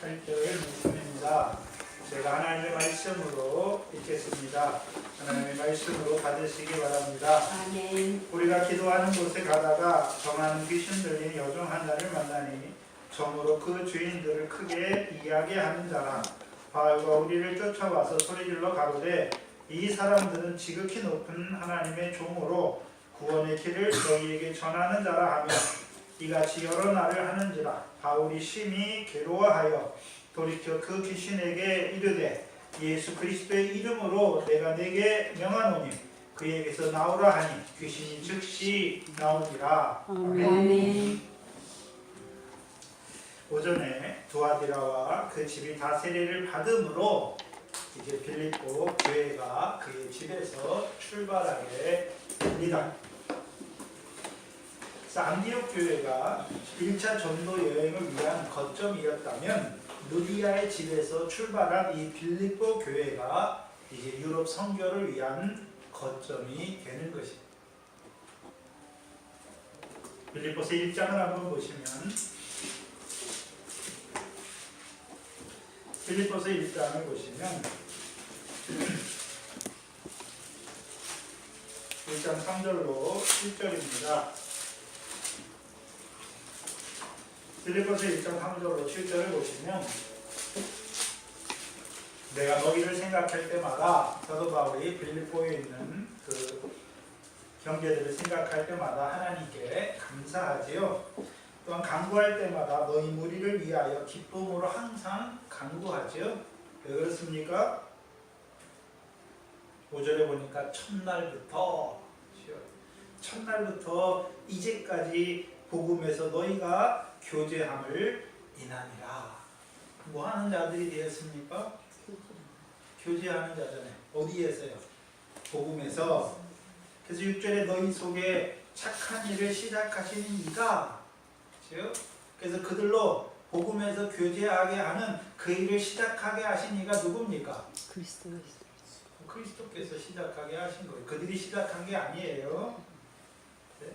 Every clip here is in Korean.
8절 말씀입니다. 제가 하나님의 말씀으로 읽겠습니다. 하나님의 말씀으로 받으시기 바랍니다. 아멘. 우리가 기도하는 곳에 가다가 정하는 귀신 들린 여종 하나를 만나니 정으로 그 주인들을 크게 이야기하는 자라. 바알과 우리를 쫓아와서 소리질러 가로되 이 사람들은 지극히 높은 하나님의 종으로 구원의 길을 너희에게 전하는 자라 하며 이같이 여러 날을 하는지라. 바울이 심히 괴로워하여 돌이켜 그 귀신에게 이르되 예수 그리스도의 이름으로 내가 네게 명하노니 그에게서 나오라 하니 귀신이 즉시 나오니라. 아멘. 오전에 두아디라와 그 집이 다 세례를 받음으로 이제 빌립보 교회가 그의 집에서 출발하게 됩니다. 안디옥 교회가 1차 전도 여행을 위한 거점이었다면 루디아의 집에서 출발한 이 빌립보 교회가 이제 유럽 선교를 위한 거점이 되는 것입니다. 빌립보서 1장을 한번 보시면 빌립보서 1장을 보시면 1장 3절로 7절입니다. 빌립보서 1장 3절로 7절을 보시면 내가 너희를 생각할 때마다 사도 바울이 빌립보에 있는 그 형제들을 생각할 때마다 하나님께 감사하지요. 또한 간구할 때마다 너희 무리를 위하여 기쁨으로 항상 간구하지요. 왜 그렇습니까? 5절에 보니까 첫날부터 이제까지 복음에서 너희가 교제함을 인하니라. 뭐 하는 자들이 되었습니까? 교제하는 자잖아요. 어디에서요? 복음에서. 그래서 6절에 너희 속에 착한 일을 시작하시는 이가, 그래서 그들로 복음에서 교제하게 하는 그 일을 시작하게 하신 이가 누굽니까? 그리스도께서 시작하게 하신 거예요. 그들이 시작한 게 아니에요. 네?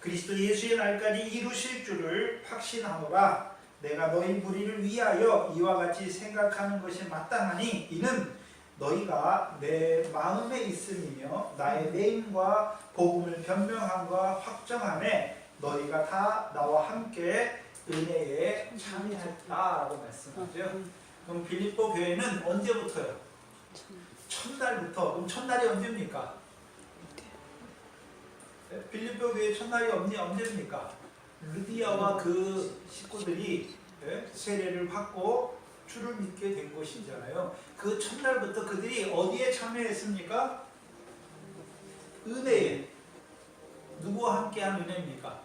그리스도 예수의 날까지 이루실 줄을 확신하노라. 내가 너희 무리를 위하여 이와 같이 생각하는 것이 마땅하니 이는 너희가 내 마음에 있음이며 나의 내임과 복음을 변명함과 확정함에 너희가 다 나와 함께 은혜에 참여했다라고 말씀하죠. 그럼 빌립보 교회는 언제부터요? 첫날부터. 그럼 첫날이 언제입니까? 빌립보 교회 첫날이 언제입니까? 루디아와 그 식구들이 세례를 받고 주를 믿게 된 것이잖아요. 그 첫날부터 그들이 어디에 참여했습니까? 은혜에. 누구와 함께한 은혜입니까?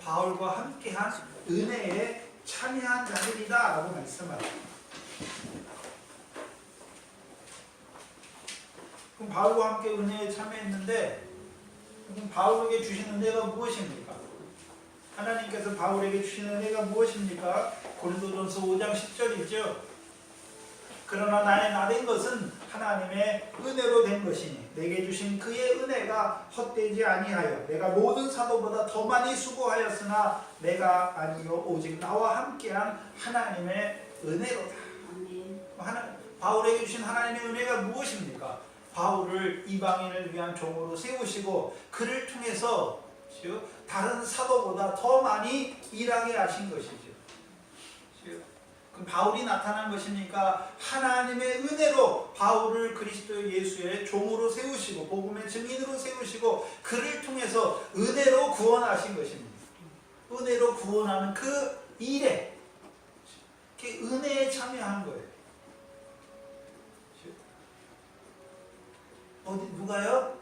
바울과 함께한 은혜에 참여한 자들이다 라고 말씀하죠. 그럼 바울과 함께 은혜에 참여했는데 그럼 바울에게 주신 은혜가 무엇입니까? 하나님께서 바울에게 주신 은혜가 무엇입니까? 고린도전서 5장 10절이죠. 그러나 나의 나된 것은 하나님의 은혜로 된 것이니 내게 주신 그의 은혜가 헛되지 아니하여 내가 모든 사도보다 더 많이 수고하였으나 내가 아니요 오직 나와 함께한 하나님의 은혜로다. 바울에게 주신 하나님의 은혜가 무엇입니까? 바울을 이방인을 위한 종으로 세우시고 그를 통해서 다른 사도보다 더 많이 일하게 하신 것이죠. 그럼 바울이 나타난 것이니까 하나님의 은혜로 바울을 그리스도 예수의 종으로 세우시고 복음의 증인으로 세우시고 그를 통해서 은혜로 구원하신 것입니다. 은혜로 구원하는 그 일에 은혜에 참여한 거예요. 누가요?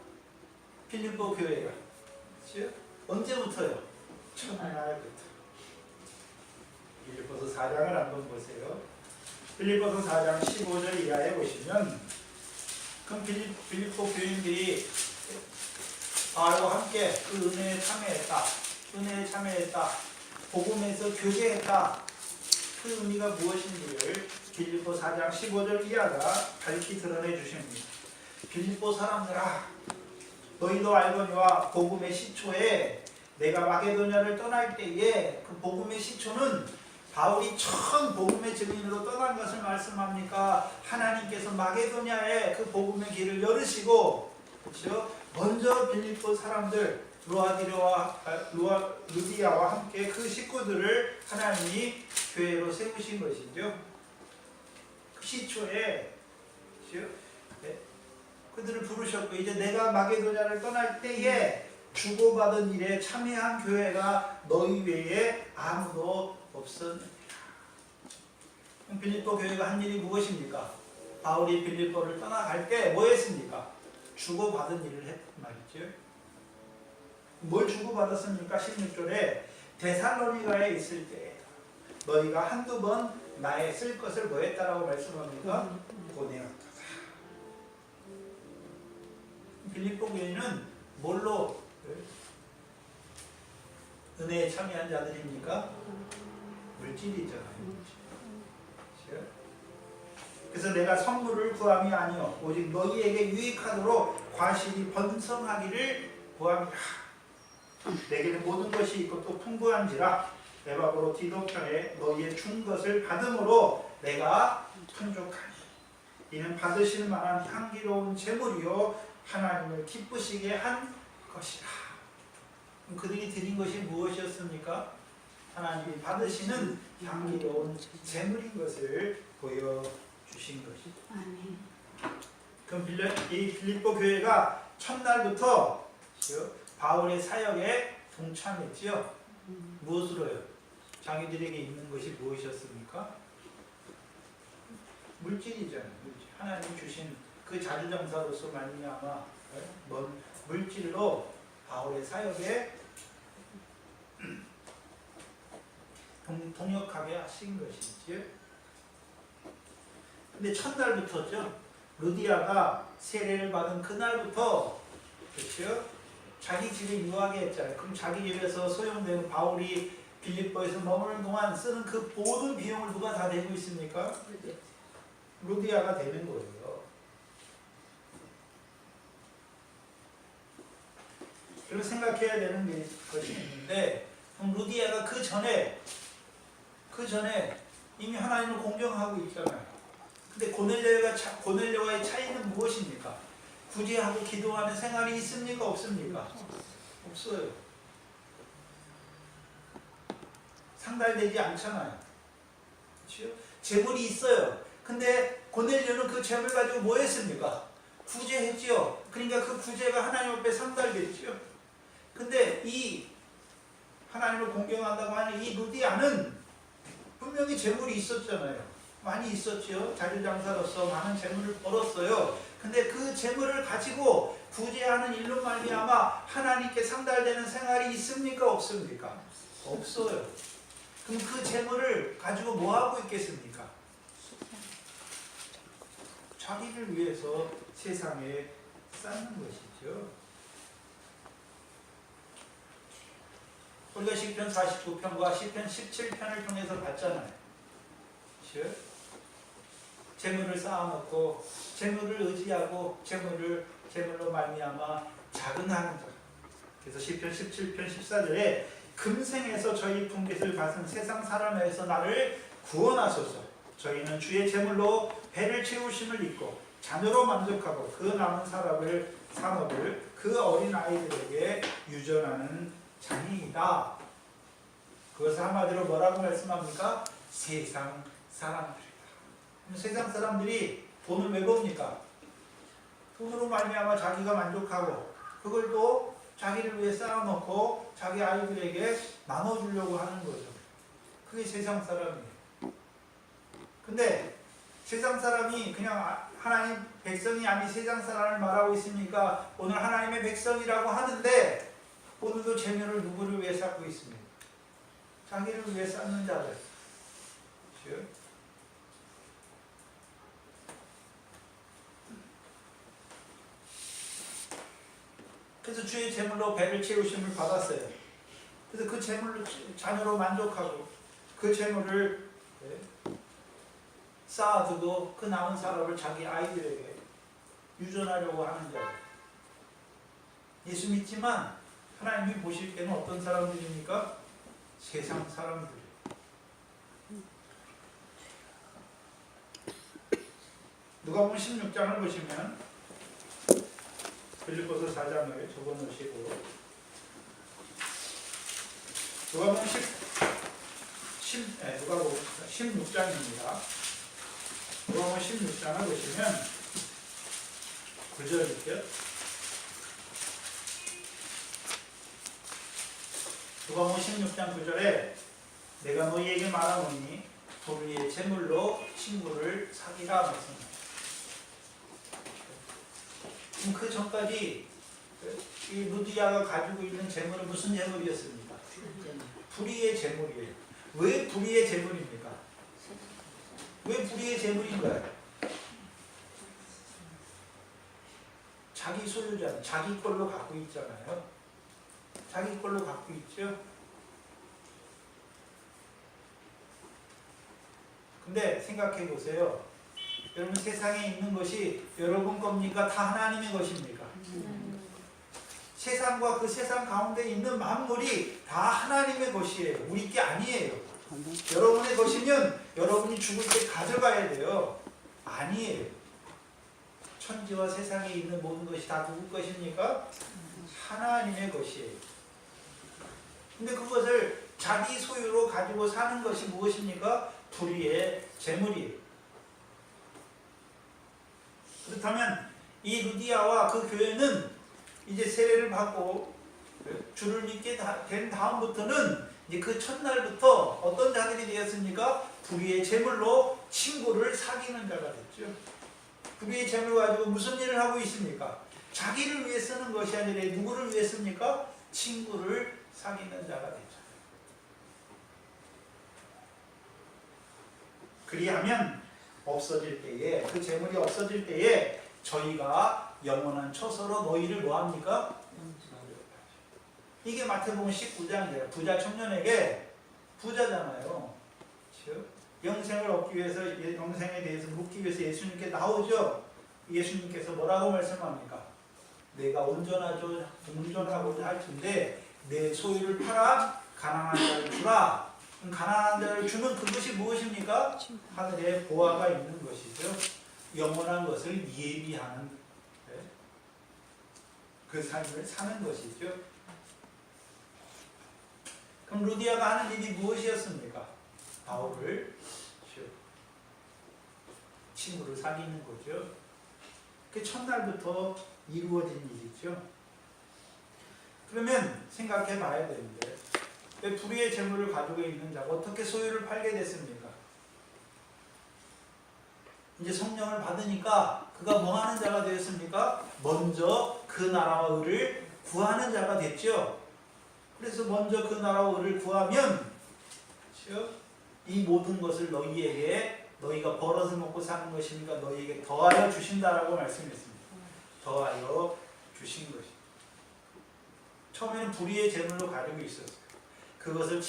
빌립보 교회가. 언제부터요? 첫날부터. 빌립보서 4장을 한번 보세요. 빌립보서 4장 15절 이하에 보시면 그럼 빌립보 교인들이 바울과 함께 그 은혜에 참여했다. 복음에서 교제했다. 그 의미가 무엇인지를 빌립보 4장 15절 이하가 밝히 드러내 주십니다. 빌립보 사람들아, 너희도 알거니와 복음의 시초에 내가 마게도냐를 떠날 때에 그 복음의 시초는 바울이 처음 복음의 증인으로 떠난 것을 말씀합니까? 하나님께서 마게도냐에 그 복음의 길을 열으시고, 그렇죠? 먼저 빌립보 사람들 루디아와 함께 그 식구들을 하나님이 교회로 세우신 것이죠. 그 시초에, 그렇죠? 네. 그들을 부르셨고, 이제 내가 마게도냐를 떠날 때에 주고받은 일에 참여한 교회가 너희 외에 아무도 없었느니라. 빌립보 교회가 한 일이 무엇입니까? 바울이 빌립보를 떠나갈 때 뭐 했습니까? 주고받은 일을 했단 말이죠. 뭘 주고받았습니까? 16절에 데살로니가에 있을 때 너희가 한두 번 나의 쓸 것을 뭐 했다라고 말씀합니까? 보내었다. 빌립보 교회는 뭘로 은혜에 참여한 자들입니까? 물질이잖아요. 그래서 내가 선물을 구함이 아니요 오직 너희에게 유익하도록 과실이 번성하기를 구함이라. 내게는 모든 것이 있고 또 풍부한지라 에바고로 디도편에 너희의 준 것을 받음으로 내가 풍족하니 이는 받으실 만한 향기로운 제물이요 하나님을 기쁘시게 한 것이라. 그들이 드린 것이 무엇이었습니까? 하나님이 받으시는 향기로운 제물인 것을 보여주신 것이죠. 그럼 이 빌립보 교회가 첫날부터 바울의 사역에 동참했지요. 무엇으로요? 자기들에게 있는 것이 무엇이었습니까? 물질이잖아요. 물질. 하나님 주신 그 자주정사로서 말미암아 물질로 바울의 사역에 동역하게 하신 것이지요. 근데 첫날부터죠. 루디아가 세례를 받은 그날부터, 그렇죠? 자기 집에 유하게 했잖아요. 그럼 자기 집에서 소용되는 바울이 빌립보에서 머무는 동안 쓰는 그 모든 비용을 누가 다 내고 있습니까? 루디아가 되는 거예요. 그리고 생각해야 되는 것이 있는데, 그럼 루디아가 그 전에 이미 하나님을 공경하고 있잖아요. 근데 고넬료와의 차이는 무엇입니까? 구제하고 기도하는 생활이 있습니까? 없습니까? 없어요. 상달되지 않잖아요. 그렇죠? 재물이 있어요. 근데 고넬료는 그 재물 가지고 뭐 했습니까? 구제했지요. 그러니까 그 구제가 하나님 앞에 상달됐지요. 근데 이 하나님을 공경한다고 하는 이 루디아는 분명히 재물이 있었잖아요. 많이 있었죠. 자주장사로서 많은 재물을 벌었어요. 근데 그 재물을 가지고 구제하는 일로 말미암아 하나님께 상달되는 생활이 있습니까? 없습니까? 없어요. 그럼 그 재물을 가지고 뭐 하고 있겠습니까? 자기를 위해서 세상에 쌓는 것이죠. 우리가 시편 49편과 시편 17편을 통해서 봤잖아요. 그렇죠? 재물을 쌓아놓고 재물을 의지하고 재물로 말미암아 자근하는 자. 그래서 시편 17편 14절에 금생에서 저희 품깃을 받은 세상 사람에서 나를 구원하소서. 저희는 주의 재물로 배를 채우심을 입고 자녀로 만족하고 그 남은 산업을 그 어린 아이들에게 유전하는 자니이다. 그것을 한마디로 뭐라고 말씀합니까? 세상 사람들이다. 세상 사람들이 돈을 왜 봅니까? 돈으로 말미암아 자기가 만족하고 그걸 또 자기를 위해 쌓아놓고 자기 아이들에게 나눠주려고 하는 거죠. 그게 세상 사람이에요. 근데 세상 사람이 그냥 하나님 백성이 아닌 세상 사람을 말하고 있으니까 오늘 하나님의 백성이라고 하는데 오늘도 재물을 누구를 위해 쌓고 있습니까? 자기를 위해 쌓는 자들. 그렇죠? 그래서 주의 재물로 배를 채우심을 받았어요. 그래서 그 재물로 자녀로 만족하고 그 재물을 쌓아두고 그 남은 산업을 자기 아이들에게 유전하려고 하는 자들. 예수 믿지만 하나님이 보실 때는 어떤 사람들입니까? 세상 사람들. 누가복음 16장을 보시면 빌립보서 4장을 적어놓으시고 누가복음 16장입니다. 누가복음 16장을 보시면 9절이죠. 누가복음 16장 9절에 내가 너희에게 말하노니 불의의 재물로 친구를 사귀라 말씀합니다. 그럼 그 전까지 이 루디아가 가지고 있는 재물은 무슨 재물이었습니까? 불의의 재물이에요. 왜 불의의 재물입니까? 왜 불의의 재물인가요? 자기 소유잖아요. 자기 걸로 갖고 있잖아요. 자기 걸로 갖고 있죠. 근데 생각해 보세요. 여러분 세상에 있는 것이 여러분 겁니까? 다 하나님의 것입니까? 세상과 그 세상 가운데 있는 만물이 다 하나님의 것이에요. 우리 게 아니에요. 여러분의 것이면 여러분이 죽을 때 가져가야 돼요. 아니에요. 천지와 세상에 있는 모든 것이 다 누구 것입니까? 하나님의 것이에요. 근데 그것을 자기 소유로 가지고 사는 것이 무엇입니까? 불의의 재물이에요. 그렇다면 이 루디아와 그 교회는 이제 세례를 받고 주를 믿게 된 다음부터는 이제 그 첫날부터 어떤 자들이 되었습니까? 불의의 재물로 친구를 사귀는 자가 됐죠. 불의의 재물 가지고 무슨 일을 하고 있습니까? 자기를 위해 쓰는 것이 아니라 누구를 위해 씁니까? 친구를 사귀는 자가 됐죠. 그리하면 없어질 때에, 그 재물이 없어질 때에 저희가 영원한 처소로 너희를 뭐합니까? 이게 마태복음 19장이에요. 부자 청년에게, 부자잖아요. 그렇죠? 영생을 얻기 위해서, 영생에 대해서 묻기 위해서 예수님께 나오죠. 예수님께서 뭐라고 말씀합니까? 내가 온전하고자 할 텐데 내 소유를 팔아 가난한 자를 주라. 가난한 자를 주면 그것이 무엇입니까? 하늘에 보화가 있는 것이죠. 영원한 것을 예비하는 그 삶을 사는 것이죠. 그럼 루디아가 하는 일이 무엇이었습니까? 바울을 친구를 사귀는 거죠. 그 첫날부터 이루어진 일이죠. 그러면 생각해 봐야 되는데 왜 불의의 재물을 가지고 있는 자가 어떻게 소유를 팔게 됐습니까? 이제 성령을 받으니까 그가 뭐 하는 자가 되었습니까? 먼저 그 나라와 의를 구하는 자가 됐죠. 그래서 먼저 그 나라와 의를 구하면 그렇죠? 이 모든 것을 너희에게, 너희가 벌어서 먹고 사는 것이니까 너희에게 더하여 주신다라고 말씀했습니다. 더하여 주신 것입니다. 처음에는 불의의 재물로 가지고 있었어요. 그것으로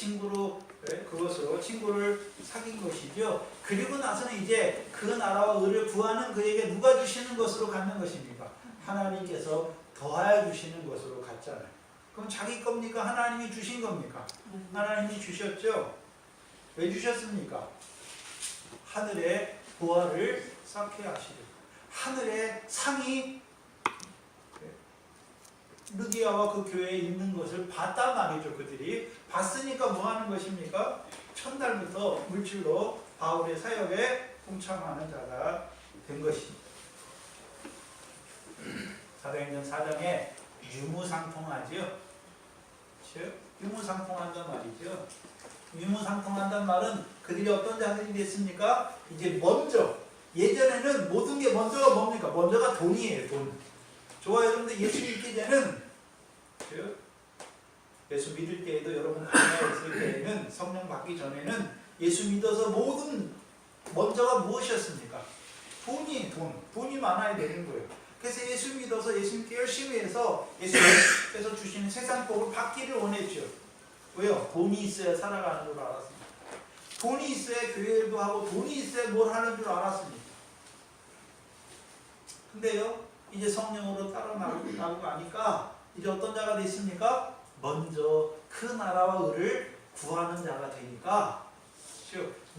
친구를 사귄 것이죠. 그리고 나서는 이제 그 나라와 의를 구하는 그에게 누가 주시는 것으로 갖는 것입니까? 하나님께서 더하여 주시는 것으로 갔잖아요. 그럼 자기 겁니까? 하나님이 주신 겁니까? 하나님이 주셨죠. 왜 주셨습니까? 하늘의 보화를 쌓게 하시려고. 하늘의 상이 루디아와 그 교회에 있는 것을 봤단 말이죠. 그들이 봤으니까 뭐 하는 것입니까? 첫날부터 물질로 바울의 사역에 동참하는 자가 된 것입니다. 사도행전 4장에 유무상통하지요. 유무상통한단 말이죠. 유무상통한단 말은 그들이 어떤 자들이 됐습니까? 이제 먼저, 예전에는 모든 게 먼저가 뭡니까? 먼저가 돈이에요. 돈. 좋아요. 그런데 예수 믿기 전에는, 예수 믿을 때에도 여러분 가나에 있을 때에는, 성령 받기 전에는 예수 믿어서 모든 먼저가 무엇이었습니까? 돈이 많아야 되는 거예요. 그래서 예수 믿어서 예수님께 열심히 해서 예수님께서 주시는 세상 복을 받기를 원했죠. 왜요? 돈이 있어야 살아가는 줄 알았습니다. 돈이 있어야 교회도 하고 돈이 있어야 뭘 하는 줄 알았습니다. 근데요, 이제 성령으로 따라 나오고 가니까 이제 어떤 자가 됐습니까? 먼저 그 나라와 의를 구하는 자가 되니까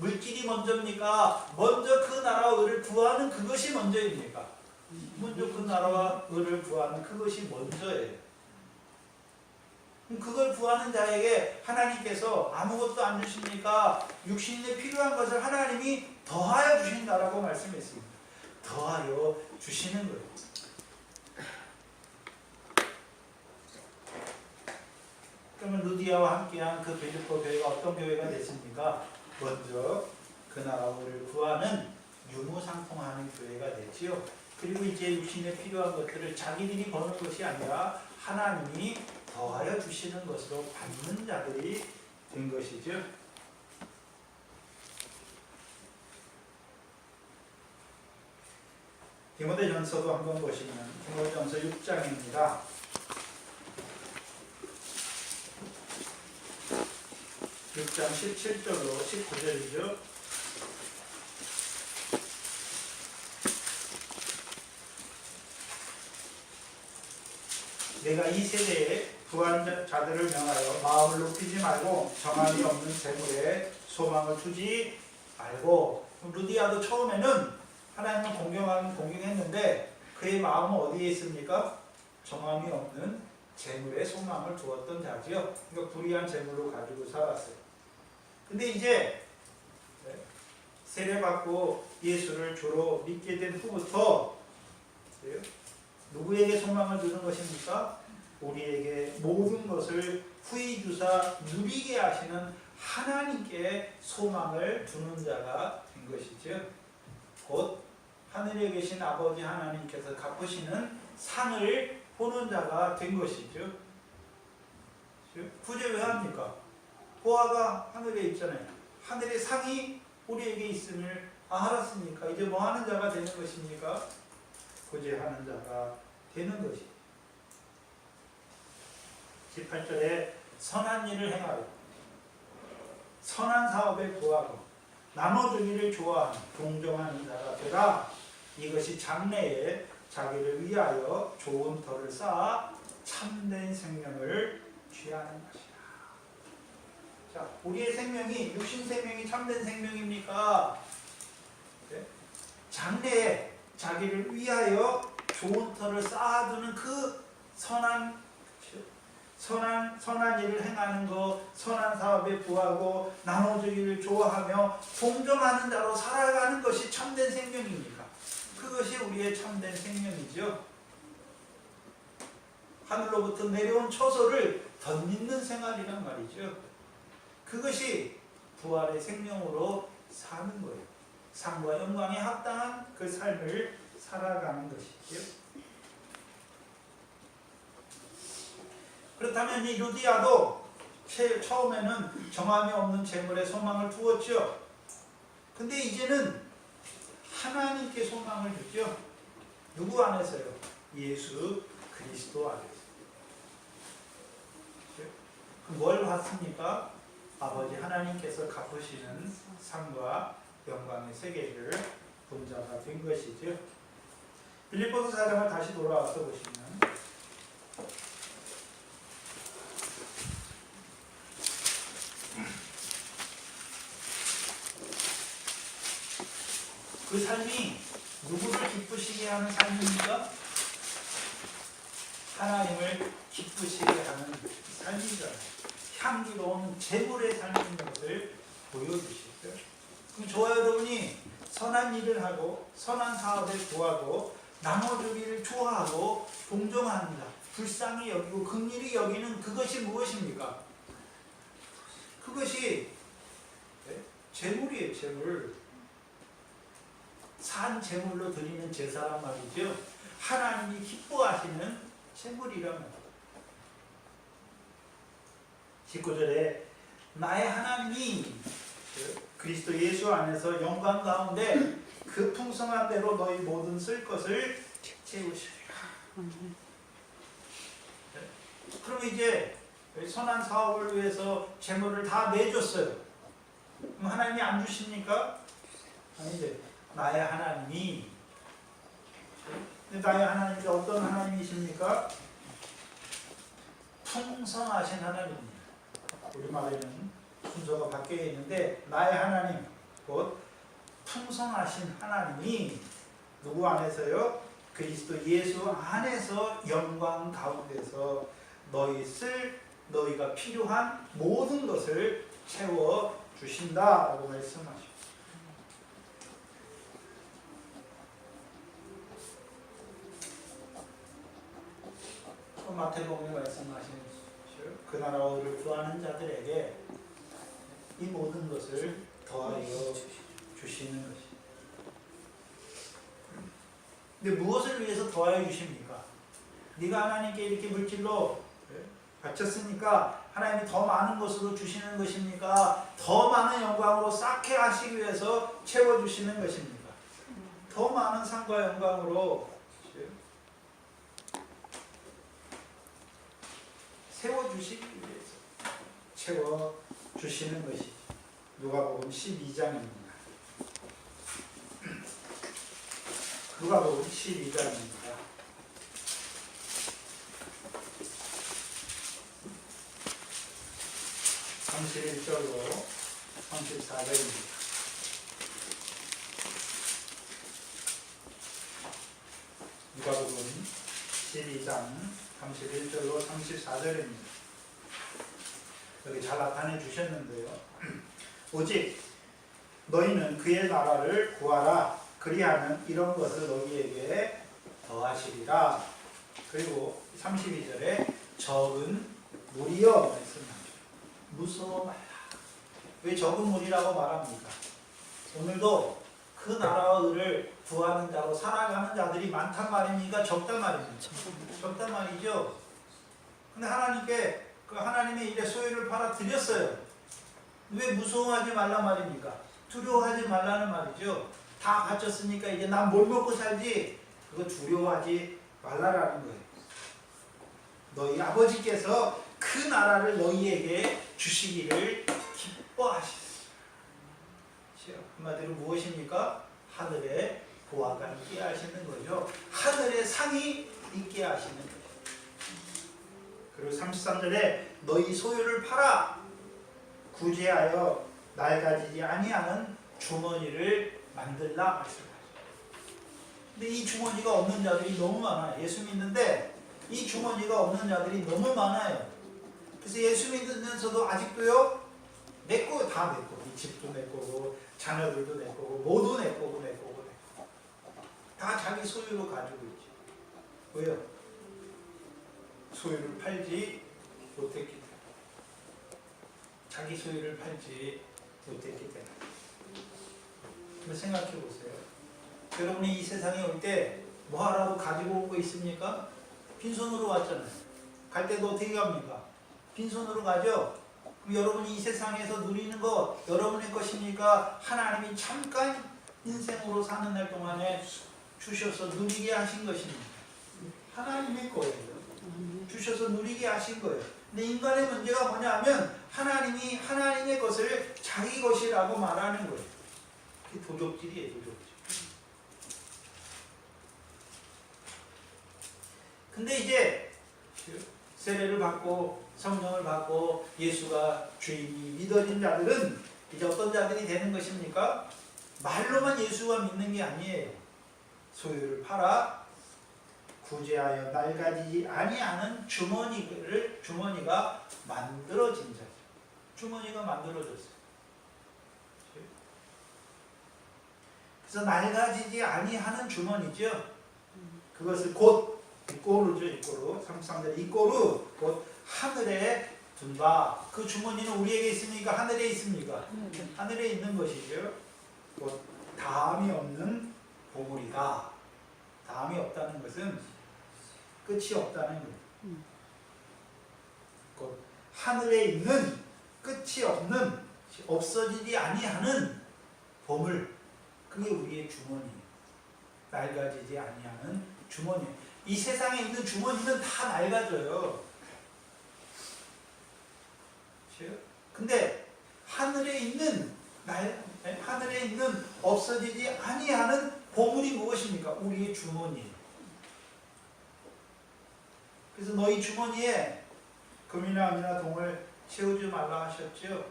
물질이 먼저입니까? 먼저 그 나라와 의를 구하는 그것이 먼저입니까? 먼저 그 나라와 의를 구하는 그것이 먼저예요. 그걸 구하는 자에게 하나님께서 아무것도 안 주십니까? 육신에 필요한 것을 하나님이 더하여 주신다라고 말씀했습니다. 더하여 주시는 거예요. 그러면 루디아와 함께한 그 빌립보 교회가 어떤 교회가 됐습니까? 먼저 그 나라를 구하는 유무상통하는 교회가 됐지요. 그리고 이제 육신에 필요한 것들을 자기들이 버는 것이 아니라 하나님이 더하여 주시는 것으로 받는 자들이 된 것이죠. 디모데전서도 한번 보시면 디모데전서 6장입니다. 6장 17절로 19절이죠. 내가 이 세대에 부한 자들을 명하여 마음을 높이지 말고 정함이 없는 재물에 소망을 두지 말고. 루디아도 처음에는 하나님을 공경했는데 그의 마음은 어디에 있습니까? 정함이 없는 재물에 소망을 두었던 자지요. 그러니까 불의한 재물로 가지고 살았어요. 근데 이제 세례받고 예수를 주로 믿게 된 후부터 누구에게 소망을 두는 것입니까? 우리에게 모든 것을 후히 주사 누리게 하시는 하나님께 소망을 두는 자가 된 것이죠. 곧 하늘에 계신 아버지 하나님께서 갚으시는 상을 보는 자가 된 것이죠. 구제 왜 합니까? 보아가 하늘에 있잖아요. 하늘의 상이 우리에게 있음을 알았으니까 이제 뭐 하는 자가 되는 것입니까? 구제하는 자가 되는 것이. 18절에 선한 일을 행하고 선한 사업에 구하고 나눠주기를 좋아하는 동정하는 자가 되라. 이것이 장래에 자기를 위하여 좋은 터를 쌓아 참된 생명을 취하는 것이다. 자, 우리의 생명이 육신 생명이 참된 생명입니까? 네? 장래에 자기를 위하여 좋은 터를 쌓아두는 그 선한 일을 행하는 것, 선한 사업에 부하고 나눠주기를 좋아하며 동정하는 자로 살아가는 것이 참된 생명입니까? 그것이 우리의 참된 생명이죠. 하늘로부터 내려온 처소를 덧입는 생활이란 말이죠. 그것이 부활의 생명으로 사는 거예요. 상과 영광에 합당한 그 삶을 살아가는 것이죠. 그렇다면 이 루디아도 처음에는 정함이 없는 재물에 소망을 두었죠. 근데 이제는 하나님께 소망을 두죠. 누구 안에서요? 예수 그리스도 안에서. 뭘 받습니까? 아버지 하나님께서 갚으시는 상과 영광의 세계를 본 자가 된 것이죠. 빌립보서 4장을 다시 돌아와서 보시면 그 삶이 누구를 기쁘시게 하는 삶입니까? 하나님을 기쁘시게 하는 삶이잖아요. 향기로운 재물의 삶인 것을 보여주시죠. 그럼 저와 여러분이 선한 일을 하고 선한 사업에 구하고 나눠주기를 좋아하고 동정하는 자, 불쌍히 여기고 긍휼히 여기는 그것이 무엇입니까? 그것이 재물이에요. 재물. 산 제물로 드리는 제사란 말이죠. 하나님이 기뻐하시는 제물이란 말이에요. 19절에 나의 하나님이 그리스도 예수 안에서 영광 가운데 그 풍성한 대로 너희 모든 쓸 것을 채우시리라. 그럼 이제 선한 사업을 위해서 제물을 다 내줬어요. 그럼 하나님이 안 주십니까? 아니죠. 나의 하나님이. 나의 하나님이 어떤 하나님이십니까? 풍성하신 하나님입니다. 우리말에는 순서가 바뀌어 있는데 나의 하나님, 곧 풍성하신 하나님이 누구 안에서요? 그리스도 예수 안에서 영광 가운데서 너희가 필요한 모든 것을 채워 주신다라고 말씀하십니다. 마태복음에 말씀하시는 그 나라와 의를 구하는 자들에게 이 모든 것을 더하여 주시는 것입니다. 근데 무엇을 위해서 더하여 주십니까? 네가 하나님께 이렇게 물질로 바쳤으니까 하나님이 더 많은 것으로 주시는 것입니까? 더 많은 영광으로 쌓게 하시기 위해서 채워주시는 것입니까? 더 많은 상과 영광으로 세워주시기 위해서 채워주시는 것이죠. 누가복음 12장입니다. 누가복음 12장입니다. 31절로 34절입니다. 누가복음 12장 31절로 34절입니다. 여기 잘 나타내 주셨는데요. 오직 너희는 그의 나라를 구하라. 그리하면 이런 것을 너희에게 더하시리라. 그리고 32절에 적은 무리여 말씀합니다. 무서워 말라. 왜 적은 무리라고 말합니까? 오늘도 그 나라와 의를 구하는 자로 살아가는 자들이 많단 말입니까? 적단 말입니까? 적단 말이죠. 근데 하나님께 그 하나님의 일에 소유를 팔아 드렸어요. 왜 무서워하지 말란 말입니까? 두려워하지 말라는 말이죠. 다 바쳤으니까 이제 난 뭘 먹고 살지? 그거 두려워하지 말라라는 거예요. 너희 아버지께서 그 나라를 너희에게 주시기를 기뻐하시오. 한마디로 무엇입니까? 하늘에 보화가 있게 하시는 거죠. 하늘에 상이 있게 하시는 거죠. 그리고 33절에 너희 소유를 팔아 구제하여 낡아지지 아니하는 주머니를 만들라 말씀하죠. 근데 이 주머니가 없는 자들이 너무 많아요. 예수 믿는데 이 주머니가 없는 자들이 너무 많아요. 그래서 예수 믿으면서도 아직도요, 내 거 다 내 거. 이 집도 내 거고 자녀들도 내 거고 모두 내 거고 내 거고 내 거고 다 자기 소유로 가지고 있지. 왜요? 소유를 팔지 못했기 때문에. 자기 소유를 팔지 못했기 때문에. 한번 생각해 보세요. 여러분이 이 세상에 올 때 뭐하라고 가지고 온 거 있습니까? 빈손으로 왔잖아요. 갈 때도 어떻게 갑니까? 빈손으로 가죠? 그럼 여러분이 이 세상에서 누리는 거 여러분의 것입니까? 하나님이 잠깐 인생으로 사는 날 동안에 주셔서 누리게 하신 것입니다. 하나님의 거예요. 주셔서 누리게 하신 거예요. 근데 인간의 문제가 뭐냐면 하나님이 하나님의 것을 자기 것이라고 말하는 거예요. 그게 도적질이에요. 도적질. 근데 이제 세례를 받고 성령을 받고 예수가 주인이 믿어진 자들은 이제 어떤 자들이 되는 것입니까? 말로만 예수가 믿는 게 아니에요. 소유를 팔아 구제하여 낡아지지 아니하는 주머니가 만들어진 자죠. 주머니가 만들어졌어요. 그래서 낡아지지 아니하는 주머니죠. 그것을 곧 이꼬르죠. 이꼬르 33절 이꼬르 곧 하늘에 둔다. 그 주머니는 우리에게 있습니까? 하늘에 있습니까? 하늘에 있는 것이죠. 곧 다함이 없는 보물이다. 다함이 없다는 것은 끝이 없다는 거예요. 곧 하늘에 있는 끝이 없는 없어지지 아니하는 보물. 그게 우리의 주머니예요. 낡아지지 아니하는 주머니. 이 세상에 있는 주머니는 다 낡아져요. 근데 하늘에 있는 없어지지 아니하는 보물이 무엇입니까? 우리의 주머니예요. 그래서 너희 주머니에 금이나 은이나 동을 채우지 말라 하셨죠.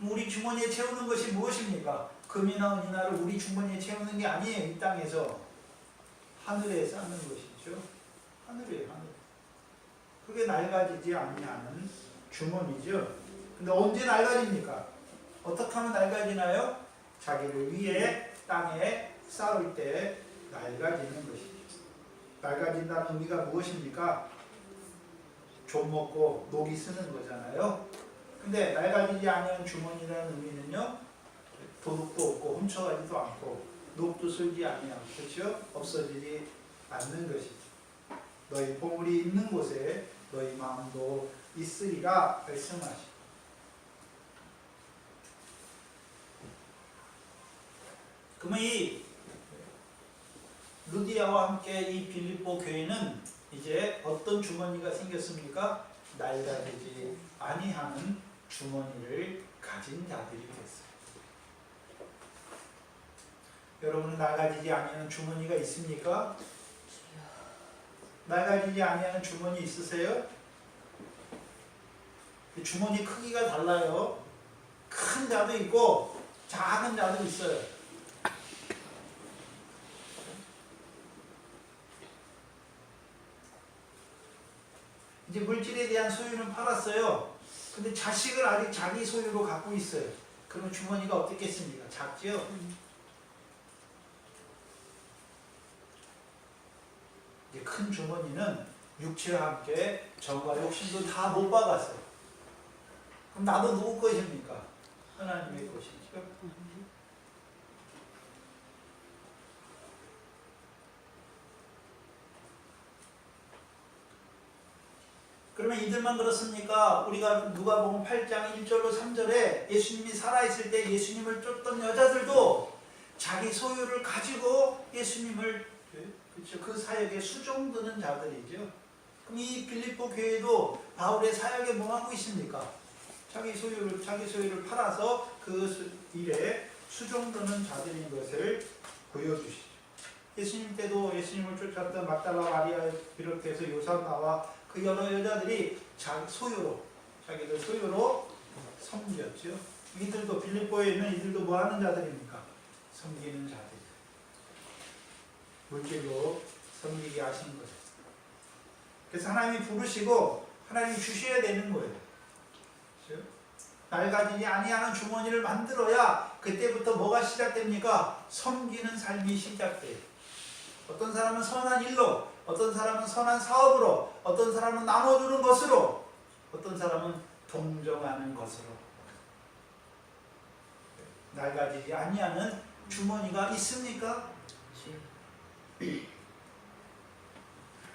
우리 주머니에 채우는 것이 무엇입니까? 금이나 은이나를 우리 주머니에 채우는 게 아니에요. 이 땅에서 하늘에 쌓는 것이죠. 하늘이에요. 하늘. 그게 낡아지지 아니하는 주머니죠. 근데 언제 낡아집니까? 어떻게 하면 낡아지나요? 자기를 위해 땅에 쌓을 때 낡아지는 것이죠. 낡아진다는 의미가 무엇입니까? 좀 먹고 녹이 쓰는 거잖아요. 근데 낡아지지 아니하는 주머니라는 의미는요, 도둑도 없고 훔쳐가지도 않고 녹도 쓸지 아니하고, 그렇죠? 없어지지 않는 것이죠. 너희 보물이 있는 곳에 너희 마음도 있으리라 말씀하시고, 그러면 이 루디아와 함께 이 빌립보 교회는 이제 어떤 주머니가 생겼습니까? 낡아지지 아니하는 주머니를 가진 자들이 됐어요. 여러분은 낡아지지 아니하는 주머니가 있습니까? 낡아지지 아니하는 주머니 있으세요? 주머니 크기가 달라요. 큰 자도 있고 작은 자도 있어요. 이제 물질에 대한 소유는 팔았어요. 근데 자식을 아직 자기 소유로 갖고 있어요. 그러면 주머니가 어떻겠습니까? 작지요? 이제 큰 주머니는 육체와 함께 정과 욕심도 다 못 박았어요. 그럼 나도 누구 것입니까? 하나님의 것이죠. 그러면 이들만 그렇습니까? 우리가 누가복음 8장 1절로 3절에 예수님이 살아있을 때 예수님을 쫓던 여자들도 자기 소유를 가지고 예수님을, 그렇죠, 그 사역에 수종드는 자들이죠. 그럼 이 빌립보 교회도 바울의 사역에 뭐 하고 있습니까? 자기 소유를 팔아서 그 일에 수종드는 자들인 것을 보여주시죠. 예수님 때도 예수님을 쫓았던 막달라 마리아를 비롯해서 요산나와 그 여러 여자들이 자기들 소유로 섬겼죠. 이들도 빌립보에 있는 이들도 뭐 하는 자들입니까? 섬기는 자들. 물질로 섬기게 하신 거죠. 그래서 하나님이 부르시고 하나님이 주셔야 되는 거예요. 그렇죠? 낡아지지 아니하는 주머니를 만들어야 그때부터 뭐가 시작됩니까? 섬기는 삶이 시작돼요. 어떤 사람은 선한 일로, 어떤 사람은 선한 사업으로, 어떤 사람은 나눠주는 것으로, 어떤 사람은 동정하는 것으로. 낡아지지 아니하는 주머니가 있습니까?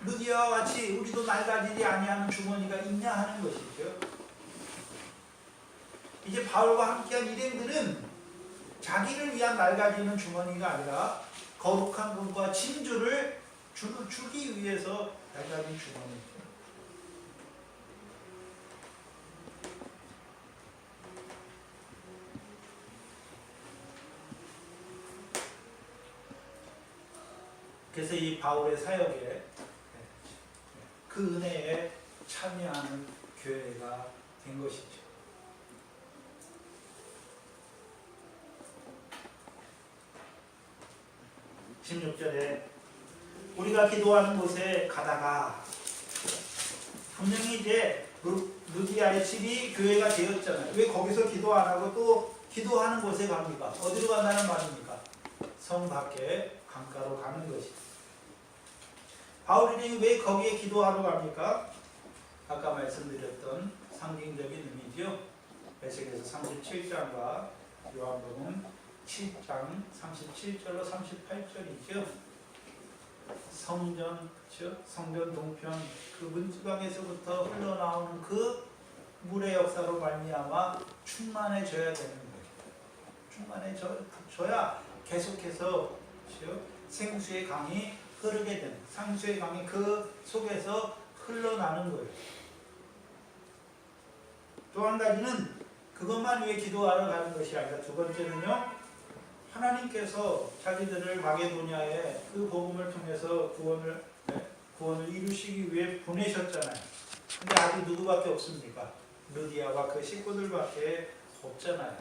루디아와 같이 우리도 낡아지지 아니하는 주머니가 있냐 하는 것이죠. 이제 바울과 함께한 일행들은 자기를 위한 낡아지는 주머니가 아니라 거룩한 금과 진주를 주기 위해서 낡아진 주머니죠. 그래서 이 바울의 사역에 그 은혜에 참여하는 교회가 된 것이죠. 16절에 우리가 기도하는 곳에 가다가, 분명히 이제 루디아의 집이 교회가 되었잖아요. 왜 거기서 기도 안 하고 또 기도하는 곳에 갑니까? 어디로 간다는 말입니까? 성 밖에 강가로 가는 것이죠. 바울이 왜 거기에 기도하러 갑니까? 아까 말씀드렸던 상징적인 의미죠. 에스겔서 37장과 요한복음 7장 37절로 38절이죠. 성전, 그렇죠? 성전 동편 그 문지방에서부터 흘러나오는 그 물의 역사로 말미암아 충만해져야 되는 거예요. 충만해져야 계속해서, 그렇죠? 생수의 강이 흐르게 되는, 상수의 강이 그 속에서 흘러나는 거예요. 또 한 가지는 그것만 위해 기도하러 가는 것이 아니라, 두 번째는요, 하나님께서 자기들을 마게도냐에 그 복음을 통해서 구원을 이루시기 위해 보내셨잖아요. 근데 아직 누구밖에 없습니까? 루디아와 그 식구들밖에 없잖아요.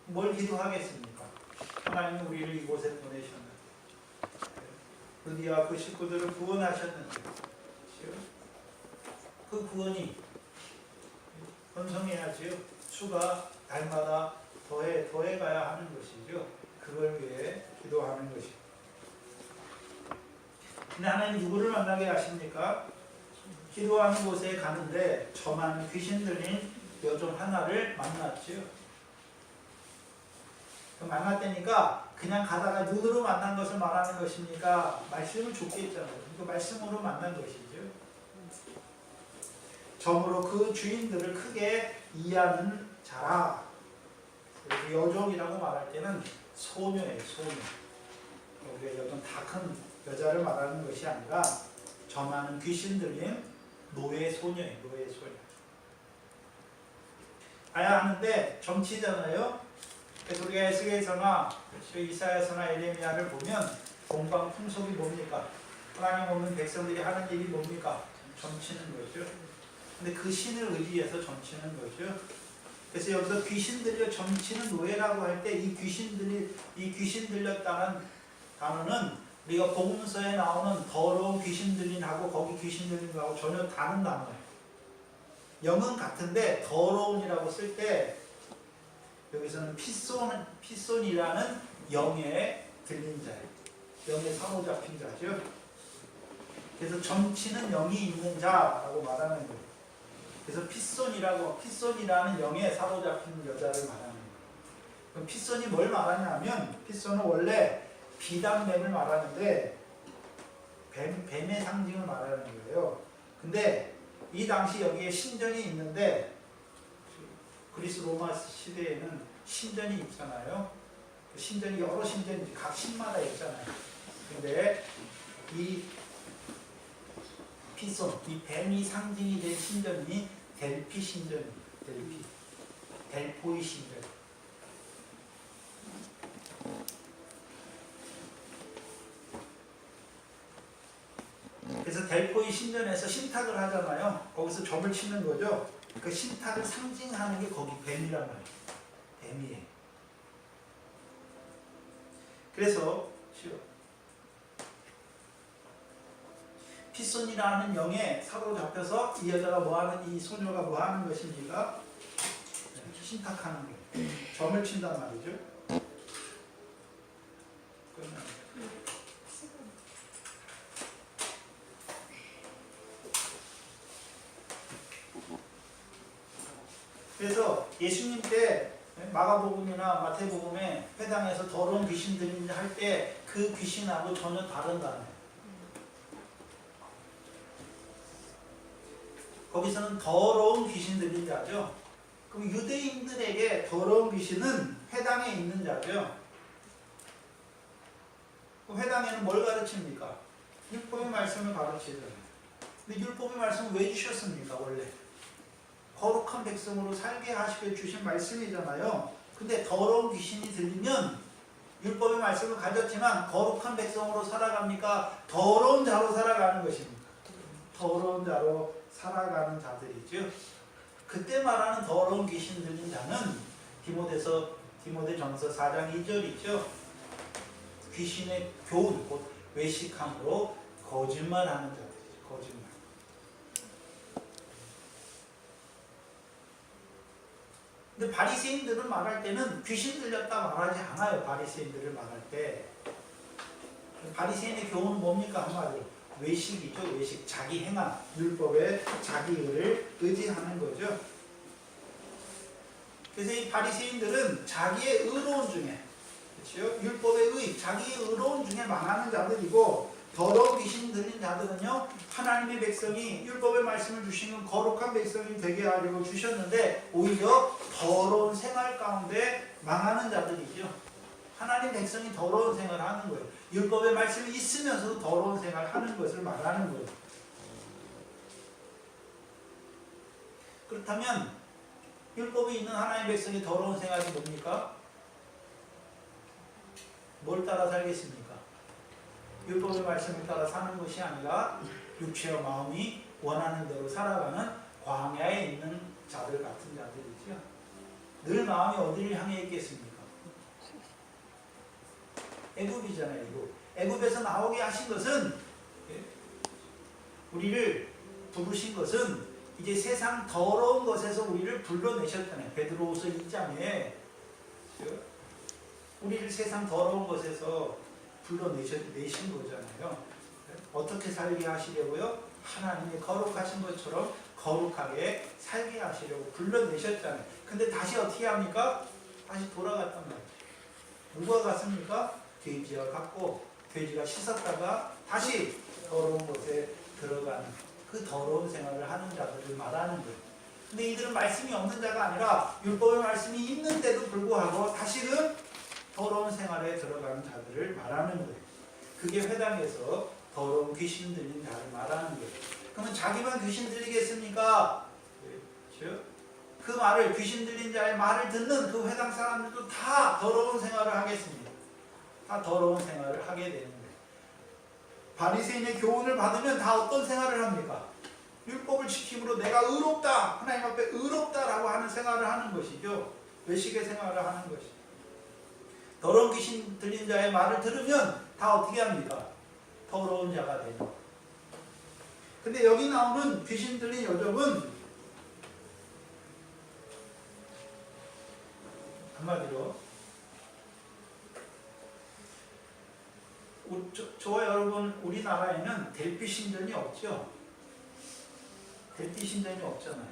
뭘 기도하겠습니까? 하나님 우리를 이곳에 보내셨는데 루디아 그 식구들을 구원하셨는데 그 구원이 번성해야지요. 수가 날마다 더해가야 하는 것이죠. 그걸 위해 기도하는 것이죠. 근데 하나님 누구를 만나게 하십니까? 기도하는 곳에 가는데 저 많은 귀신 들린 여종 하나를 만났지요. 만났다니까 그냥 가다가 눈으로 만난 것을 말하는 것입니까? 말씀을 줬게 했잖아요. 그 말씀으로 만난 것이죠. 점으로 그 주인들을 크게 이해하는 자라. 그래서 여종이라고 말할 때는 소녀예요. 소녀. 우리가 여종 다 큰 여자를 말하는 것이 아니라 저 많은 귀신 들린 노예 소녀예요. 노예 소녀. 아야 하는데 정치잖아요. 그래서 우리가 에스겔서나 이사야서나 에레미야를 보면 동방 풍속이 뭡니까? 하나님 없는 백성들이 하는 일이 뭡니까? 점치는 거죠. 근데 그 신을 의지해서 점치는 거죠. 그래서 여기서 귀신 들려 점치는 노예라고 할 때 이 귀신 들렸다는 단어는 우리가 복음서에 나오는 더러운 귀신 들린하고 거기 귀신 들린 거하고 전혀 다른 단어예요. 영은 같은데 더러운이라고 쓸 때 여기서는 피손이라는 영에 들린 자예요. 영에 사로잡힌 자죠. 그래서 점치는 영이 있는 자라고 말하는 거예요. 그래서 피손이라는 영에 사로잡힌 여자를 말하는 거예요. 그럼 피손이 뭘 말하냐면 피손은 원래 비단뱀을 말하는데 뱀의 상징을 말하는 거예요. 근데 이 당시 여기에 신전이 있는데 그리스 로마 시대에는 신전이 있잖아요. 신전이 여러 신전이 각 신마다 있잖아요. 근데 이 피손, 이 뱀이 상징이 된 신전이 델피 신전입니다. 델포이 신전. 그래서 델포이 신전에서 신탁을 하잖아요. 거기서 점을 치는 거죠. 그 신탁을 상징하는 게 거기 뱀이란 말이에요. 뱀이에요. 그래서 피손이라는 영에 사로잡혀서 이 여자가 뭐하는, 이 소녀가 뭐하는 것입니까? 신탁하는 거예요. 점을 친단 말이죠. 그래서 예수님 때 마가복음이나 마태복음에 회당에서 더러운 귀신 들린다 할 때 그 귀신하고 전혀 다른다는. 거기서는 더러운 귀신 들린 자죠. 그럼 유대인들에게 더러운 귀신은 회당에 있는 자죠. 그럼 회당에는 뭘 가르칩니까? 율법의 말씀을 가르치잖아요. 근데 율법의 말씀을 왜 주셨습니까? 원래 거룩한 백성으로 살게 하시고 주신 말씀이잖아요. 근데 더러운 귀신이 들리면 율법의 말씀을 가졌지만 거룩한 백성으로 살아갑니까? 더러운 자로 살아가는 것입니다. 더러운 자로 살아가는 자들이죠. 그때 말하는 더러운 귀신 들린 자는 디모데전서 4장 2절이죠. 귀신의 교훈, 곧 외식함으로 거짓말하는 자들이죠. 거짓말. 근데 바리새인들은 말할 때는 귀신 들렸다 말하지 않아요. 바리새인들을 말할 때. 바리새인의 교훈은 뭡니까? 한마디로 외식이죠. 외식. 자기 행함, 율법의 자기 의를 의지하는 거죠. 그래서 이 바리새인들은 자기의 의로운 중에, 그렇죠? 율법의 의, 자기의 의로운 중에 망하는 자들이고, 더러운 귀신 들린 자들은요, 하나님의 백성이 율법의 말씀을 주시는 거룩한 백성이 되게 하려고 주셨는데 오히려 더러운 생활 가운데 망하는 자들이죠. 하나님 백성이 더러운 생활을 하는 거예요. 율법의 말씀이 있으면서도 더러운 생활을 하는 것을 말하는 거예요. 그렇다면 율법이 있는 하나님 백성이 더러운 생활이 뭡니까? 뭘 따라 살겠습니까? 율법의 말씀을 따라 사는 것이 아니라 육체와 마음이 원하는 대로 살아가는 광야에 있는 자들 같은 자들이죠. 늘 마음이 어디를 향해 있겠습니까? 애굽이잖아요. 애굽. 애굽에서 나오게 하신 것은, 우리를 부르신 것은 이제 세상 더러운 것에서 우리를 불러내셨잖아요. 베드로후서 2장에 우리를 세상 더러운 것에서 불러내신 거잖아요. 어떻게 살게 하시려고요? 하나님의 거룩하신 것처럼 거룩하게 살게 하시려고 불러내셨잖아요. 근데 다시 어떻게 합니까? 다시 돌아갔단 말이에요. 누가 갔습니까? 돼지가 갔고, 돼지가 씻었다가 다시 더러운 곳에 들어가는 그 더러운 생활을 하는 자들을 말하는 거예요. 근데 이들은 말씀이 없는 자가 아니라 율법의 말씀이 있는데도 불구하고 다시금 더러운 생활에 들어가는 자들을 말하는 거예요. 그게 회당에서 더러운 귀신 들린 자를 말하는 거예요. 그러면 자기만 귀신 들리겠습니까? 그렇죠? 그 말을, 귀신 들린 자의 말을 듣는 그 회당 사람들도 다 더러운 생활을 하겠습니다. 다 더러운 생활을 하게 되는 거예요. 바리새인의 교훈을 받으면 다 어떤 생활을 합니까? 율법을 지킴으로 내가 의롭다, 하나님 앞에 의롭다라고 하는 생활을 하는 것이죠. 외식의 생활을 하는 것이죠. 더러운 귀신 들린 자의 말을 들으면 다 어떻게 합니까? 더러운 자가 되는. 근데 여기 나오는 귀신 들린 여종은 한마디로 저와 여러분, 우리나라에는 델피 신전이 없죠. 델피 신전이 없잖아요.